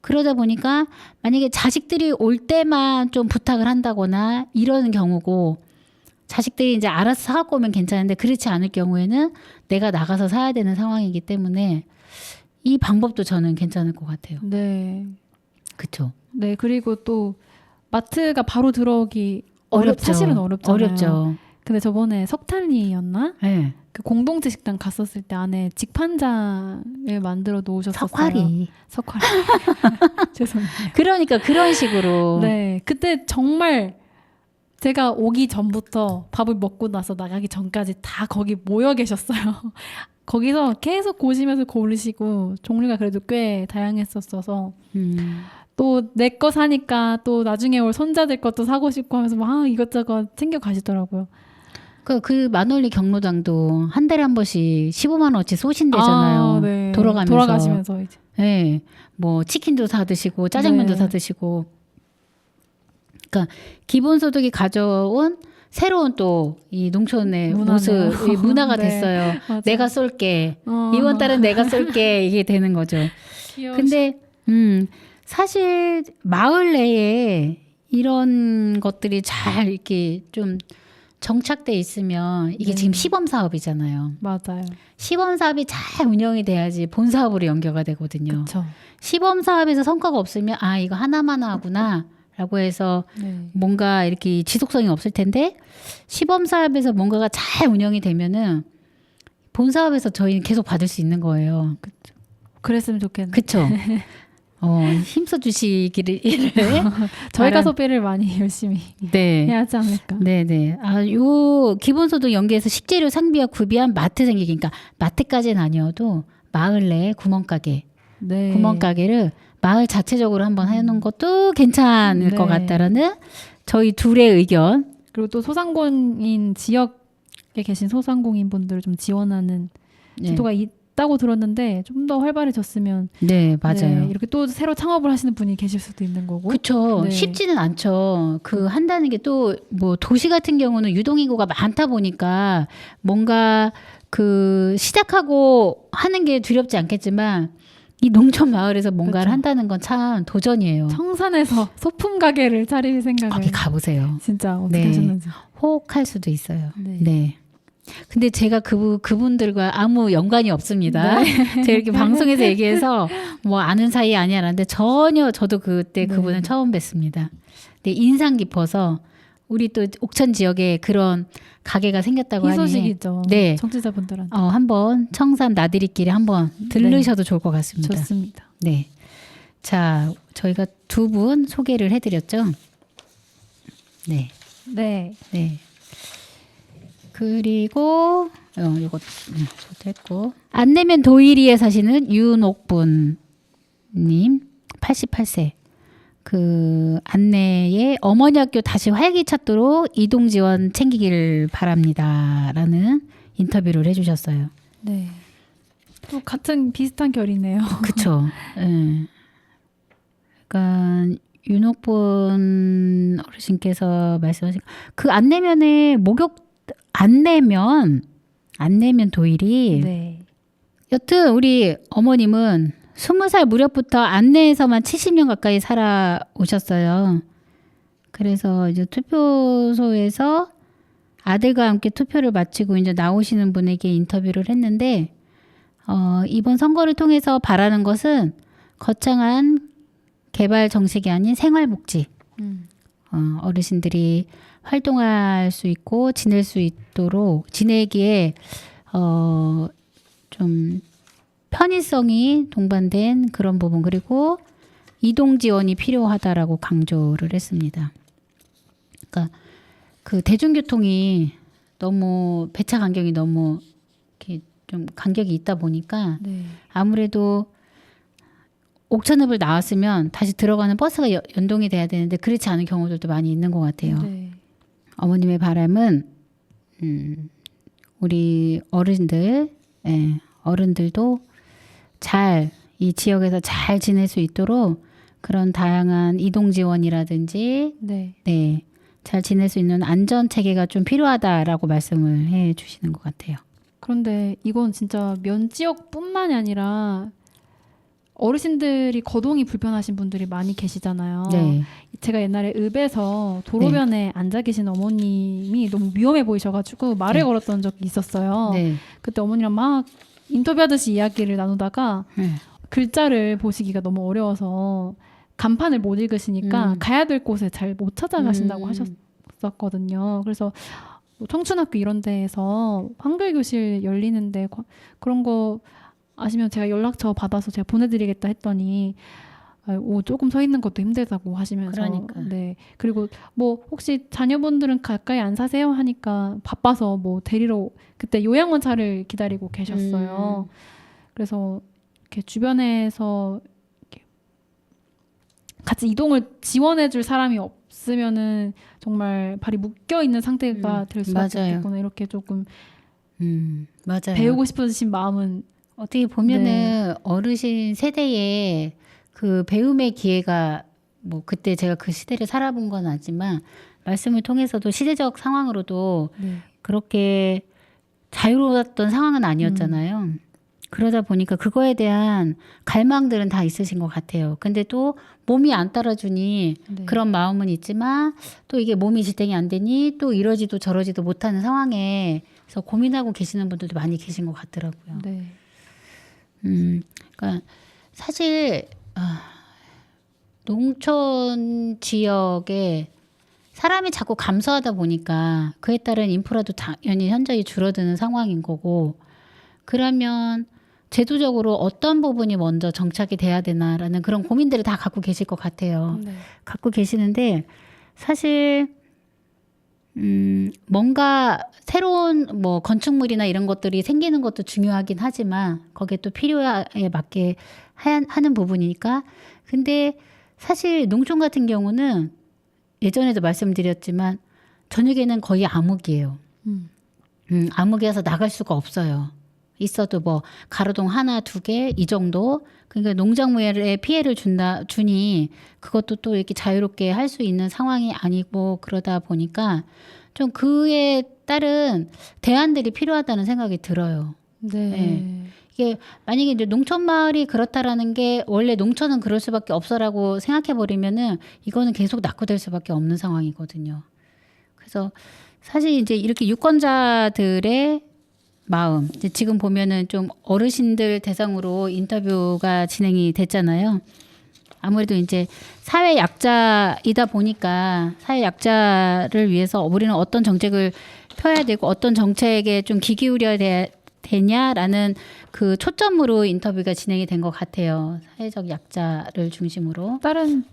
그러다 보니까 만약에 자식들이 올 때만 좀 부탁을 한다거나 이러는 경우고 자식들이 이제 알아서 사갖고 오면 괜찮은데 그렇지 않을 경우에는 내가 나가서 사야 되는 상황이기 때문에 이 방법도 저는 괜찮을 것 같아요. 네. 그렇죠. 네, 그리고 또 마트가 바로 들어오기 어렵죠. 사실은 어렵잖아요. 어렵죠. 근데 저번에 석탄리였나? 네. 그 공동체 식당 갔었을 때 안에 직판장을 만들어 놓으셨었어요. 석화리. 죄송해요. 그러니까 그런 식으로. 네, 그때 정말 제가 오기 전부터 밥을 먹고 나서 나가기 전까지 다 거기 모여 계셨어요. 거기서 계속 고시면서 고르시고 종류가 그래도 꽤 다양했었어서 또 내 거 사니까 또 나중에 올 손자들 것도 사고 싶고 하면서 막 이것저것 챙겨 가시더라고요. 그 만월리 경로당도 한 달에 한 번씩 15만 원어치 쏘신대잖아요. 네. 돌아가면서. 이제. 네. 뭐 치킨도 사 드시고 짜장면도 네. 사 드시고. 그러니까 기본소득이 가져온 새로운 또 이 농촌의 문화네요. 모습, 이 문화가 네. 됐어요. 맞아요. 내가 쏠게. 이번 달은 내가 쏠게. 이게 되는 거죠. 근데 사실 마을 내에 이런 것들이 잘 이렇게 좀 정착돼 있으면 이게 네. 지금 시범 사업이잖아요. 맞아요. 시범 사업이 잘 운영이 돼야지 본 사업으로 연계가 되거든요. 그렇죠. 시범 사업에서 성과가 없으면 이거 하나만 하구나 라고 해서 네. 뭔가 이렇게 지속성이 없을 텐데 시범 사업에서 뭔가가 잘 운영이 되면은 본 사업에서 저희는 계속 받을 수 있는 거예요. 그랬으면 좋겠네요. 그렇죠. 힘써 주시기를 저희가 소비를 많이 열심히 네. 해야 하지 않을까. 네네. 요 기본소득 연계해서 식재료 상비와 구비한 마트 생기기. 그러니까 마트까지는 아니어도 마을 내 구멍가게, 네. 구멍가게를 마을 자체적으로 한번 해놓은 것도 괜찮을 네. 것 같다라는 저희 둘의 의견. 그리고 또 소상공인 지역에 계신 소상공인 분들을 좀 지원하는 네. 제도가 있다고 들었는데 좀 더 활발해졌으면 네, 맞아요. 네, 이렇게 또 새로 창업을 하시는 분이 계실 수도 있는 거고. 그렇죠. 네. 쉽지는 않죠. 그 한다는 게 또 뭐 도시 같은 경우는 유동인구가 많다 보니까 뭔가 그 시작하고 하는 게 두렵지 않겠지만 이 농촌 마을에서 뭔가를 그렇죠. 한다는 건 참 도전이에요. 청산에서 소품 가게를 차릴 생각을 거기 가보세요. 진짜 어떻게 네. 하셨는지. 혹할 수도 있어요. 네. 네. 근데 제가 그분들과 아무 연관이 없습니다. 제가 이렇게 방송에서 얘기해서 뭐 아는 사이 아니야라는데 전혀 저도 그때 네. 그분을 처음 뵀습니다. 근데 인상 깊어서 우리 또 옥천 지역에 그런 가게가 생겼다고 하니 희소식이죠. 네. 청취자분들한테. 한번 청산 나들이길에 한번 들르셔도 좋을 것 같습니다. 좋습니다. 네. 자, 저희가 두 분 소개를 해드렸죠. 네. 네. 네. 그리고 이거 됐고 안 내면 도일이에 사시는 윤옥분 님 88세 그 안내에 어머니 학교 다시 활기찾도록 이동 지원 챙기길 바랍니다라는 인터뷰를 해주셨어요. 네. 또 같은 비슷한 결이네요. 그쵸. 예. 그러니까 윤옥분 어르신께서 말씀하신 그 안내면에 목욕 안 내면 도일이 네. 여튼 우리 어머님은 20살 무렵부터 안내에서만 70년 가까이 살아오셨어요. 그래서 이제 투표소에서 아들과 함께 투표를 마치고 이제 나오시는 분에게 인터뷰를 했는데 이번 선거를 통해서 바라는 것은 거창한 개발 정책이 아닌 생활복지. 어르신들이 활동할 수 있고 지낼 수 있도록 지내기에 좀 편의성이 동반된 그런 부분 그리고 이동 지원이 필요하다라고 강조를 했습니다. 그러니까 그 대중교통이 너무 배차 간격이 너무 이렇게 좀 간격이 있다 보니까 네. 아무래도 옥천읍을 나왔으면 다시 들어가는 버스가 연동이 돼야 되는데 그렇지 않은 경우들도 많이 있는 것 같아요. 네. 어머님의 바람은 우리 어른들, 어른들도 잘 이 지역에서 잘 지낼 수 있도록 그런 다양한 이동 지원이라든지 네. 잘 지낼 수 있는 안전 체계가 좀 필요하다라고 말씀을 해 주시는 것 같아요. 그런데 이건 진짜 면 지역뿐만이 아니라 어르신들이 거동이 불편하신 분들이 많이 계시잖아요. 네. 제가 옛날에 읍에서 도로변에 앉아 계신 어머님이 너무 위험해 보이셔가지고 말을 네. 걸었던 적이 있었어요. 네. 그때 어머니랑 막 인터뷰하듯이 이야기를 나누다가 네. 글자를 보시기가 너무 어려워서 간판을 못 읽으시니까 가야 될 곳에 잘 못 찾아가신다고 하셨었거든요. 그래서 뭐 청춘학교 이런 데에서 한글 교실 열리는데 그런 거 아시면 제가 연락처 받아서 제가 보내드리겠다 했더니 조금 서 있는 것도 힘들다고 하시면서 그러니까. 네. 그리고 뭐 혹시 자녀분들은 가까이 안 사세요 하니까 바빠서 뭐 데리러 그때 요양원차를 기다리고 계셨어요. 그래서 이렇게 주변에서 이렇게 같이 이동을 지원해줄 사람이 없으면은 정말 발이 묶여 있는 상태가 될 수밖에 맞아요. 없겠구나. 이렇게 조금 맞아요. 배우고 싶으신 마음은 어떻게 보면은 네. 어르신 세대에 그 배움의 기회가 뭐 그때 제가 그 시대를 살아본 건 아니지만 말씀을 통해서도 시대적 상황으로도 네. 그렇게 자유로웠던 상황은 아니었잖아요. 그러다 보니까 그거에 대한 갈망들은 다 있으신 것 같아요. 근데 또 몸이 안 따라주니 네. 그런 마음은 있지만 또 이게 몸이 지탱이 안 되니 또 이러지도 저러지도 못하는 상황에서 고민하고 계시는 분들도 많이 계신 것 같더라고요. 네. 그러니까 사실 농촌 지역에 사람이 자꾸 감소하다 보니까 그에 따른 인프라도 당연히 현저히 줄어드는 상황인 거고 그러면 제도적으로 어떤 부분이 먼저 정착이 돼야 되나라는 그런 고민들을 다 갖고 계실 것 같아요. 네. 갖고 계시는데 사실 뭔가 새로운 뭐 건축물이나 이런 것들이 생기는 것도 중요하긴 하지만 거기에 또 필요에 맞게 하는 부분이니까 근데 사실 농촌 같은 경우는 예전에도 말씀드렸지만 저녁에는 거의 암흑이에요. 암흑이어서 나갈 수가 없어요. 있어도 뭐 가로등 하나, 두 개 이 정도. 그러니까 농작물에 피해를 주니 그것도 또 이렇게 자유롭게 할 수 있는 상황이 아니고 그러다 보니까 좀 그에 따른 대안들이 필요하다는 생각이 들어요. 네. 네. 이게 만약에 이제 농촌 마을이 그렇다라는 게 원래 농촌은 그럴 수밖에 없어라고 생각해 버리면은 이거는 계속 낙후될 수밖에 없는 상황이거든요. 그래서 사실 이제 이렇게 유권자들의 마음 이제 지금 보면은 좀 어르신들 대상으로 인터뷰가 진행이 됐잖아요. 아무래도 이제 사회 약자이다 보니까 사회 약자를 위해서 우리는 어떤 정책을 펴야 되고 어떤 정책에 좀 귀 기울여야 되냐라는 그 초점으로 인터뷰가 진행이 된 것 같아요. 사회적 약자를 중심으로. 다른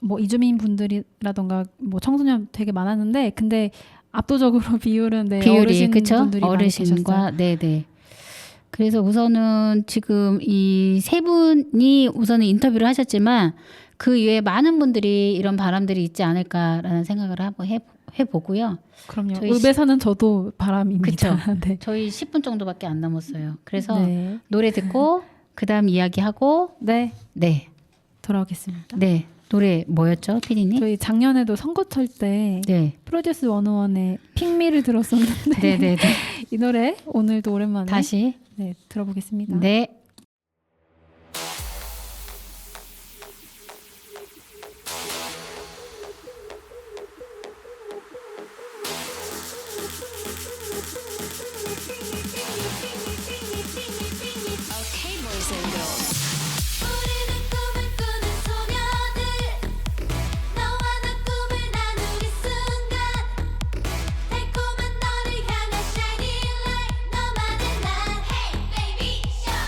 뭐 이주민 분들이라던가 뭐 청소년 되게 많았는데 근데 압도적으로 비율은 네, 비율이 어르신 그쵸? 분들이 많이 계셨어요. 어르신과 네네. 그래서 우선은 지금 이 세 분이 우선은 인터뷰를 하셨지만 그 이외에 많은 분들이 이런 바람들이 있지 않을까라는 생각을 한번 해보고요. 그럼요. 저희 읍에 사는 저도 바람입니다. 네. 저희 10분 정도밖에 안 남았어요. 그래서 네. 노래 듣고 그다음 이야기하고 네. 네. 돌아오겠습니다. 네. 노래 뭐였죠, 피디님? 저희 작년에도 선거철 때 네. 프로듀스 101의 핑미를 들었었는데 네네네. 이 노래 오늘도 오랜만에 다시. 네, 들어보겠습니다. 네. 우리는 꿈을 꾸는 소녀들 너와 나 꿈을 나누는 순간 달콤한 너를 향한 shining light 너만의 난 Hey baby show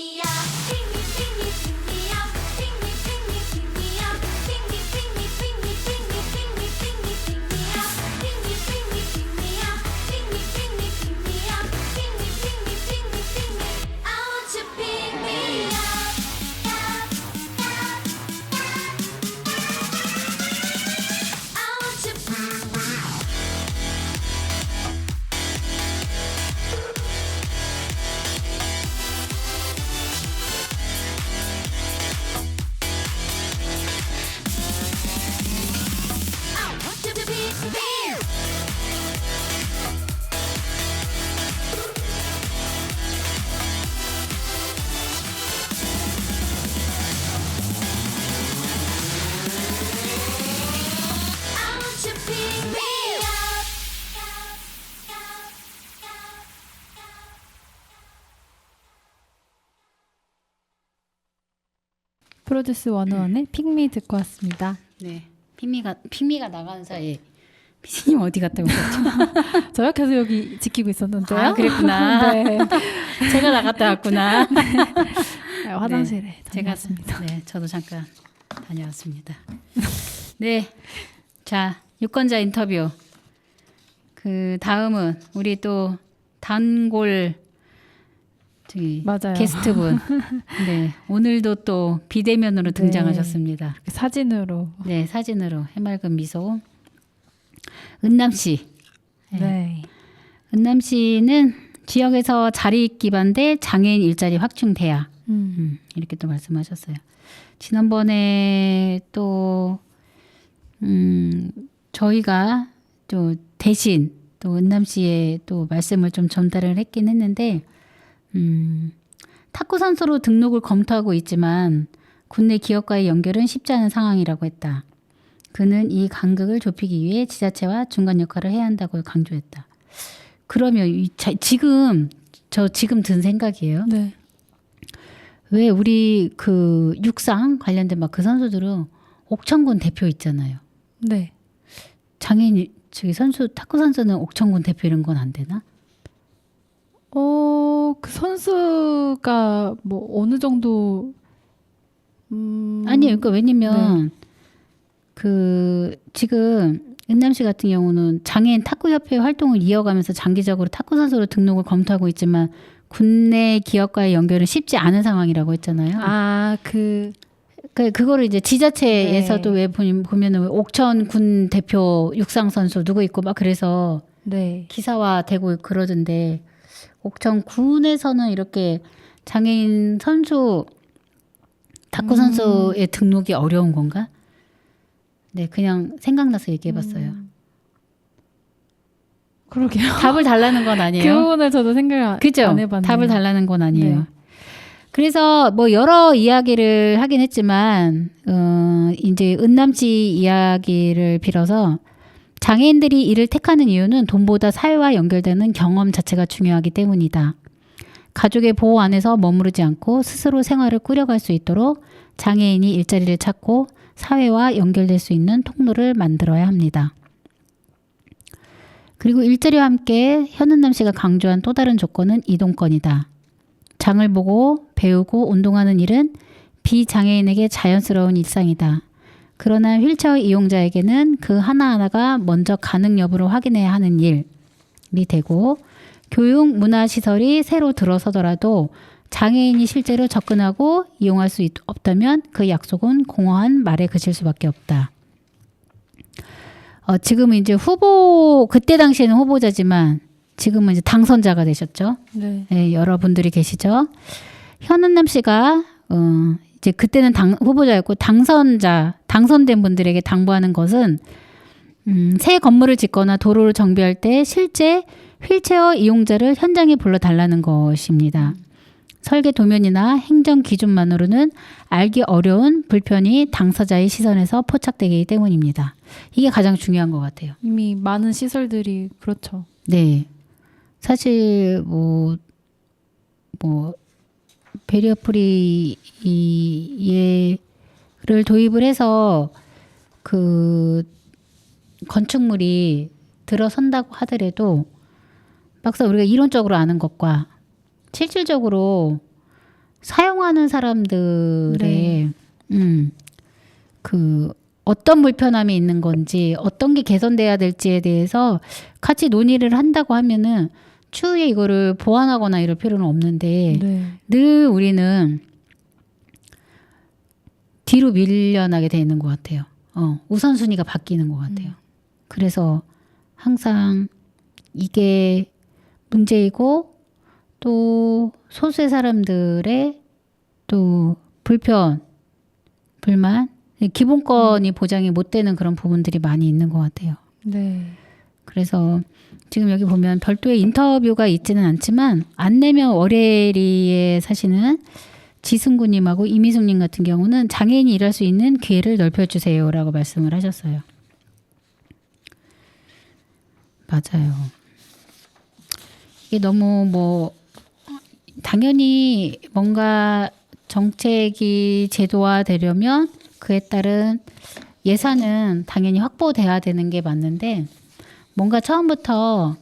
me up, pick me, pick me, pick me up, pick me, pick me, pick me up, pick me, pick me, pick me, pick me, pick me, pick me, pick me up, pick me, pick me, pick me up, pick me, pick me, pick me up, pick me, pick me, pick me, pick me. I want you pick me up, up, up, up. I want you. 프로듀스 101의 픽미 듣고 왔습니다. 네. 핑미가 나가는 사이에 피디님 어디 갔다 오셨죠? 저요? 계속 여기 지키고 있었는데요. 아, 그랬구나. 네. 제가 나갔다 왔구나. 네, 화장실에 제가 다녀왔습니다. 네, 저도 잠깐 다녀왔습니다. 네, 자 유권자 인터뷰. 그 다음은 우리 또 단골 저기 맞아요. 게스트분. 네, 오늘도 또 비대면으로 네. 등장하셨습니다. 사진으로. 네, 사진으로 해맑은 미소. 은남 씨. 네. 네. 은남 씨는 지역에서 자리 기반대 장애인 일자리 확충돼야 이렇게 또 말씀하셨어요. 지난번에 또 저희가 또 대신 또 은남 씨의 또 말씀을 좀 전달을 했긴 했는데 탁구 선수로 등록을 검토하고 있지만 국내 기업과의 연결은 쉽지 않은 상황이라고 했다. 그는 이 간극을 좁히기 위해 지자체와 중간 역할을 해야 한다고 강조했다. 그러면 지금 든 생각이에요. 네. 왜 우리 그 육상 관련된 막 그 선수들은 옥천군 대표 있잖아요. 네. 장애인 저기 탁구 선수는 옥천군 대표 이런 건 안 되나? 그 선수가 뭐 어느 정도 아니요. 그러니까 왜냐면 그 지금 은남 씨 같은 경우는 장애인 탁구 협회 활동을 이어가면서 장기적으로 탁구 선수로 등록을 검토하고 있지만 국내 기업과의 연결은 쉽지 않은 상황이라고 했잖아요. 그거를 이제 지자체에서도 왜 보면은 왜 옥천군 대표 육상 선수 누구 있고 막 그래서 네. 기사화되고 그러던데 옥천군에서는 이렇게 장애인 선수 탁구 선수의 등록이 어려운 건가? 네, 그냥 생각나서 얘기해봤어요. 그러게요. 답을 달라는 건 아니에요. 그 부분을 저도 생각 그죠? 안 해봤네요. 답을 달라는 건 아니에요. 네. 그래서 뭐 여러 이야기를 하긴 했지만 이제 은남 씨 이야기를 빌어서 장애인들이 이를 택하는 이유는 돈보다 사회와 연결되는 경험 자체가 중요하기 때문이다. 가족의 보호 안에서 머무르지 않고 스스로 생활을 꾸려갈 수 있도록 장애인이 일자리를 찾고 사회와 연결될 수 있는 통로를 만들어야 합니다. 그리고 일자리와 함께 현은남 씨가 강조한 또 다른 조건은 이동권이다. 장을 보고 배우고 운동하는 일은 비장애인에게 자연스러운 일상이다. 그러나 휠체어 이용자에게는 그 하나하나가 먼저 가능 여부를 확인해야 하는 일이 되고 교육, 문화시설이 새로 들어서더라도 장애인이 실제로 접근하고 이용할 수 없다면 그 약속은 공허한 말에 그칠 수밖에 없다. 지금은 이제 그때 당시에는 후보자지만 지금은 이제 당선자가 되셨죠. 네. 네, 여러분들이 계시죠. 현은남 씨가 이제 그때는 후보자였고 당선된 분들에게 당부하는 것은 새 건물을 짓거나 도로를 정비할 때 실제 휠체어 이용자를 현장에 불러달라는 것입니다. 설계 도면이나 행정 기준만으로는 알기 어려운 불편이 당사자의 시선에서 포착되기 때문입니다. 이게 가장 중요한 것 같아요. 이미 많은 시설들이 그렇죠. 네. 사실 베리어 프리를 도입을 해서 그 건축물이 들어선다고 하더라도 막상 우리가 이론적으로 아는 것과 실질적으로 사용하는 사람들의 네. 그 어떤 불편함이 있는 건지 어떤 게 개선돼야 될지에 대해서 같이 논의를 한다고 하면은 추후에 이거를 보완하거나 이럴 필요는 없는데 네. 늘 우리는 뒤로 밀려나게 돼 있는 것 같아요. 우선순위가 바뀌는 것 같아요. 그래서 항상 이게 문제이고 또 소수의 사람들의 또 불편, 불만, 기본권이 보장이 못 되는 그런 부분들이 많이 있는 것 같아요. 네. 그래서 지금 여기 보면 별도의 인터뷰가 있지는 않지만 안내면 월요일에 사시는 지승구님하고 이미숙님 같은 경우는 장애인이 일할 수 있는 기회를 넓혀주세요라고 말씀을 하셨어요. 맞아요. 이게 너무 뭐 당연히 뭔가 정책이 제도화되려면 그에 따른 예산은 당연히 확보돼야 되는 게 맞는데 뭔가 처음부터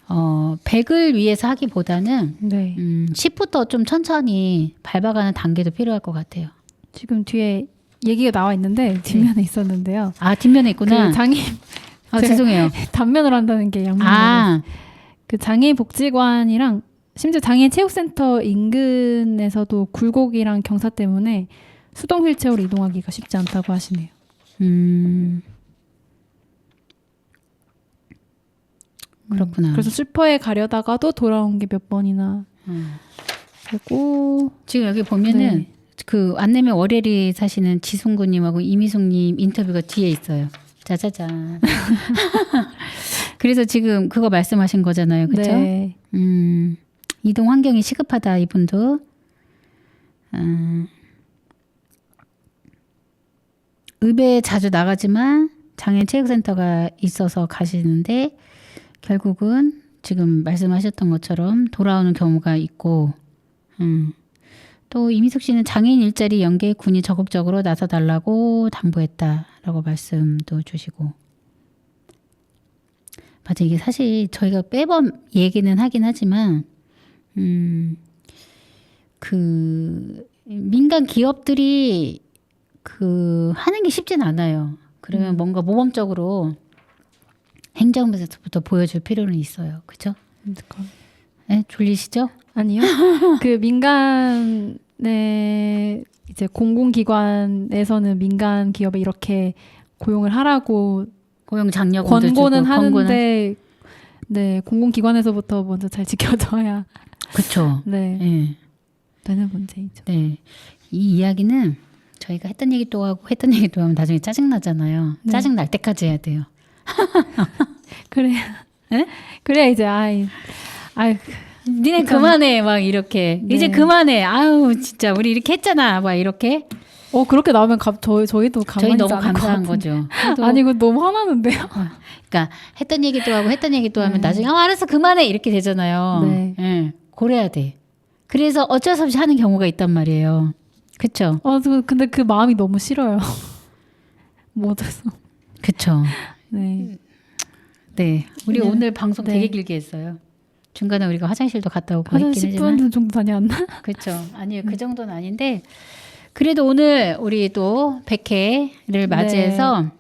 100을 위해서 하기보다는 네. 10부터 좀 천천히 밟아가는 단계도 필요할 것 같아요. 지금 뒤에 얘기가 나와 있는데 뒷면에 있었는데요. 아, 뒷면에 있구나. 그 장애인 아, 제가 죄송해요. 단면으로 한다는 게 양면으로. 아, 그 장애인 복지관이랑 심지어 장애인 체육센터 인근에서도 굴곡이랑 경사 때문에 수동 휠체어로 이동하기가 쉽지 않다고 하시네요. 그렇구나. 그래서 슈퍼에 가려다가도 돌아온 게 몇 번이나 되고. 지금 여기 보면은 네. 그 안내면 월요일이 사시는 지승구님하고 이미숙님 인터뷰가 뒤에 있어요. 짜자잔. 그래서 지금 그거 말씀하신 거잖아요. 그렇죠? 네. 이동 환경이 시급하다 이분도. 읍에 자주 나가지만 장애인 체육센터가 있어서 가시는데 결국은 지금 말씀하셨던 것처럼 돌아오는 경우가 있고 또 이미숙 씨는 장애인 일자리 연계에 군이 적극적으로 나서달라고 당부했다라고 말씀도 주시고 맞아 이게 사실 저희가 매번 얘기는 하긴 하지만 그 민간 기업들이 그 하는 게 쉽진 않아요. 그러면 뭔가 모범적으로 행정부에서부터 보여줄 필요는 있어요. 그죠? 네, 졸리시죠? 아니요. 그 민간의 이제 공공기관에서는 민간 기업에 이렇게 고용을 하라고 고용 장려 권고는 하는데 네 공공기관에서부터 먼저 잘 지켜줘야 그렇죠. 네 네. 되는 문제이죠. 네. 이 이야기는 저희가 했던 얘기 또 하고 했던 얘기 또 하면 나중에 짜증 나잖아요. 네. 짜증 날 때까지 해야 돼요. 그래야 네? 그래야 이제 아이 니네 그만해 막 이렇게 네. 이제 그만해. 아유 진짜 우리 이렇게 했잖아. 막 이렇게 그렇게 나오면 저희도 저희 가만히 너무 않을 것 감사한 같은데. 거죠. 그래도 아니 이거 너무 화나는데요. 그러니까 했던 얘기도 하고 했던 얘기도 하면 네. 나중에 알았어 그만해 이렇게 되잖아요. 네. 예, 그래야 돼. 그래서 어쩔 수 없이 하는 경우가 있단 말이에요. 그렇죠? 근데 그 마음이 너무 싫어요. 뭐 어째서? 그렇죠. 네. 네, 우리 그냥- 오늘 방송 네. 되게 길게 했어요. 중간에 우리가 화장실도 갔다 오고 한 했긴 하지만 10분 정도 다녀왔나? 그렇죠. 아니요 그 정도는 아닌데 그래도 오늘 우리 또 100회를 맞이해서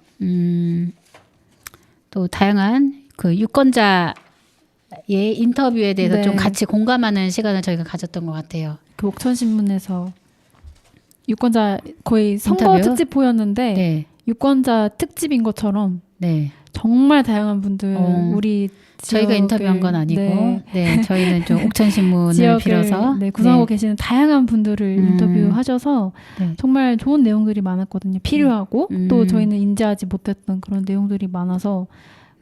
또 다양한 그 유권자의 인터뷰에 대해서 네. 좀 같이 공감하는 시간을 저희가 가졌던 것 같아요. 그 옥천신문에서 유권자 거의 선거 인터뷰? 특집호였는데 네, 유권자 특집인 것처럼 네. 정말 다양한 분들 우리 저희가 지역을, 인터뷰한 건 아니고, 네, 네, 저희는 좀 옥천신문을 지역을 빌어서 네, 구성하고 네, 계시는 다양한 분들을 인터뷰하셔서 네. 정말 좋은 내용들이 많았거든요. 필요하고 음. 또 저희는 인지하지 못했던 그런 내용들이 많아서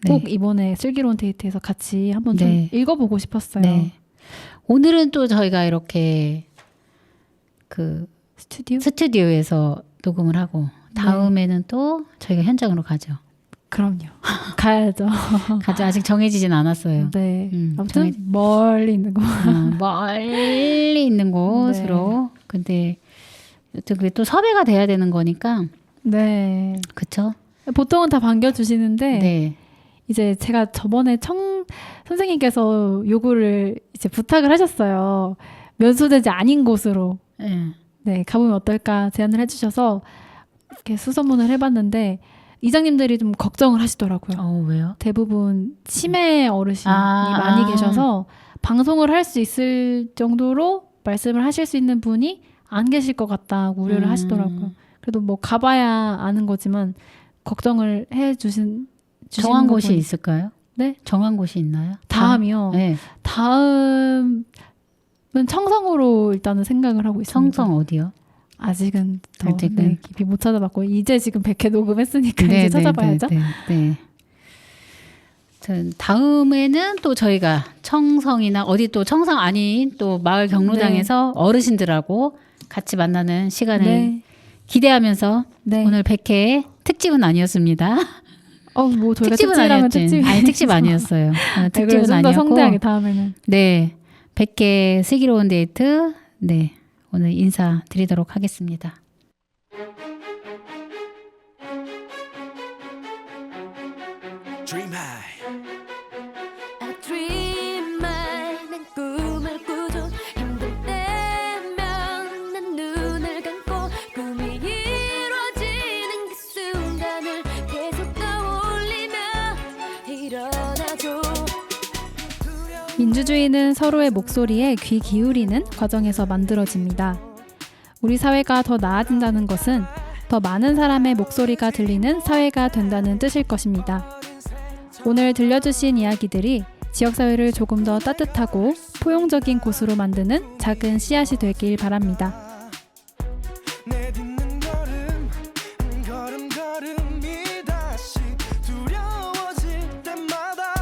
꼭 네. 이번에 슬기로운 데이트에서 같이 한번 좀 네. 읽어보고 싶었어요. 네. 오늘은 또 저희가 이렇게 그 스튜디오에서 녹음을 하고 다음에는 또 저희가 현장으로 가죠. 그럼요. 가야죠. 가죠. 아직 정해지진 않았어요. 네. 아무튼 정해지- 멀리 있는 거. 멀리 있는 곳으로. 근데 여튼 그게 또 섭외가 돼야 되는 거니까 네. 그쵸? 보통은 다 반겨주시는데 네. 이제 제가 저번에 선생님께서 요구를 이제 부탁을 하셨어요. 면소재지 아닌 곳으로 예. 네, 가보면 어떨까 제안을 해주셔서 이렇게 수소문을 해봤는데 이장님들이 좀 걱정을 하시더라고요. 왜요? 대부분 치매 어르신이 아, 많이 아. 계셔서 방송을 할 수 있을 정도로 말씀을 하실 수 있는 분이 안 계실 것 같다고 우려를 하시더라고요. 그래도 뭐 가봐야 아는 거지만 걱정을 주시는 정한 거 곳이 보니- 있을까요? 네? 정한 곳이 있나요? 다음이요. 네. 다음은 청성으로 일단은 생각을 하고 있습니다. 청성 어디요? 아직은 더 아직은? 네, 깊이 못 찾아봤고 이제 지금 100회 녹음했으니까 이제 찾아봐야죠. 네. 다음에는 또 저희가 청성이나 어디 또 청성 아닌 또 마을 경로당에서 어르신들하고 같이 만나는 시간을 네. 기대하면서 네. 오늘 100회 특집은 아니었습니다. 뭐 저희가 특집은 특집이라면 아니었지. 특집이 아니 특집 아니었어요. 특집은 좀더 아니었고. 성대하게 다음에는 네. 100회 슬기로운 데이트. 네. 오늘 인사드리도록 하겠습니다. Dream high. I dream high 난 꿈을 꾸죠 힘들 때면 난 눈을 감고 꿈이 이루어지는 그 순간을 계속 떠올리며 일어나죠 민주주의는 서로의 목소리에 귀 기울이는 과정에서 만들어집니다. 우리 사회가 더 나아진다는 것은 더 많은 사람의 목소리가 들리는 사회가 된다는 뜻일 것입니다. 오늘 들려주신 이야기들이 지역사회를 조금 더 따뜻하고 포용적인 곳으로 만드는 작은 씨앗이 되길 바랍니다. 내딛는 걸음이 다시 두려워질 때마다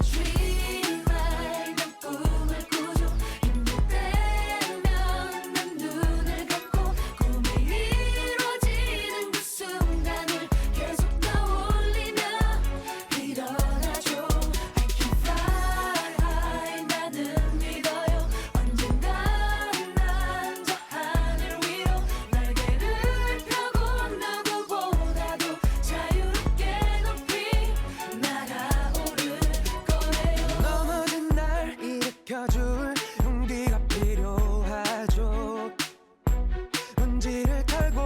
Dream high 난 꿈을 꾸죠 힘들 때면 난 눈을 감고 꿈이 이루어지는 그 순간을 계속 떠올리며 일어나죠 I can fly high 나는 믿어요 언젠가 난 저 하늘 위로 날개를 펴고 누구보다도 자유롭게 높이 날아오를 거예요 넘어진 날 일으켜줄 용기가 필요하죠. 먼지를 털고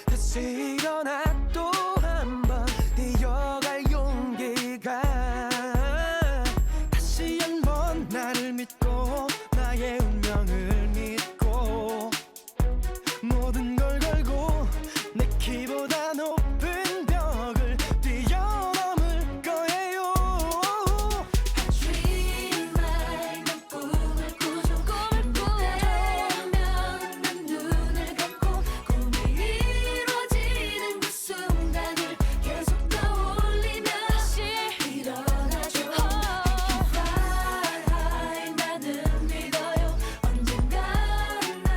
다시 일어나 또 한 번 뛰어갈 용기가 다시 한 번 나를 믿고 나의 운명을 믿고 모든 걸 걸고 내 키보다 높은 벽을 뛰어넘을 거예요. Dream high 난 꿈을 꾸죠 힘들 때면 난 눈을 감고 꿈이 이루어지는 그 순간을 계속 떠올리며 다시 일어나죠 I can fly high 나는 믿어요 언젠가 난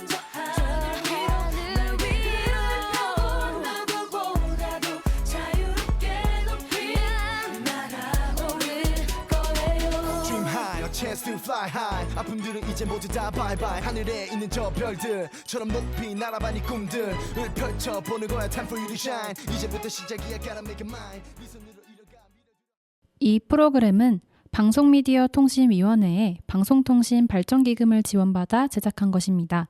저 하늘 위로 누구보다도 자유롭게 높이 날아오를 거예요 Dream high, a chance to fly high. 아픔들은 이제 모두 다 bye bye. 하늘에 있는 저 별들처럼 높이 날아봐 네 꿈들을 펼쳐보는 거야. Time for you to shine. 이제부터 시작이야. Gotta make it mine. 네 손으로 이뤄가. 이 프로그램은 방송미디어 통신위원회의 방송통신 발전기금을 지원받아 제작한 것입니다.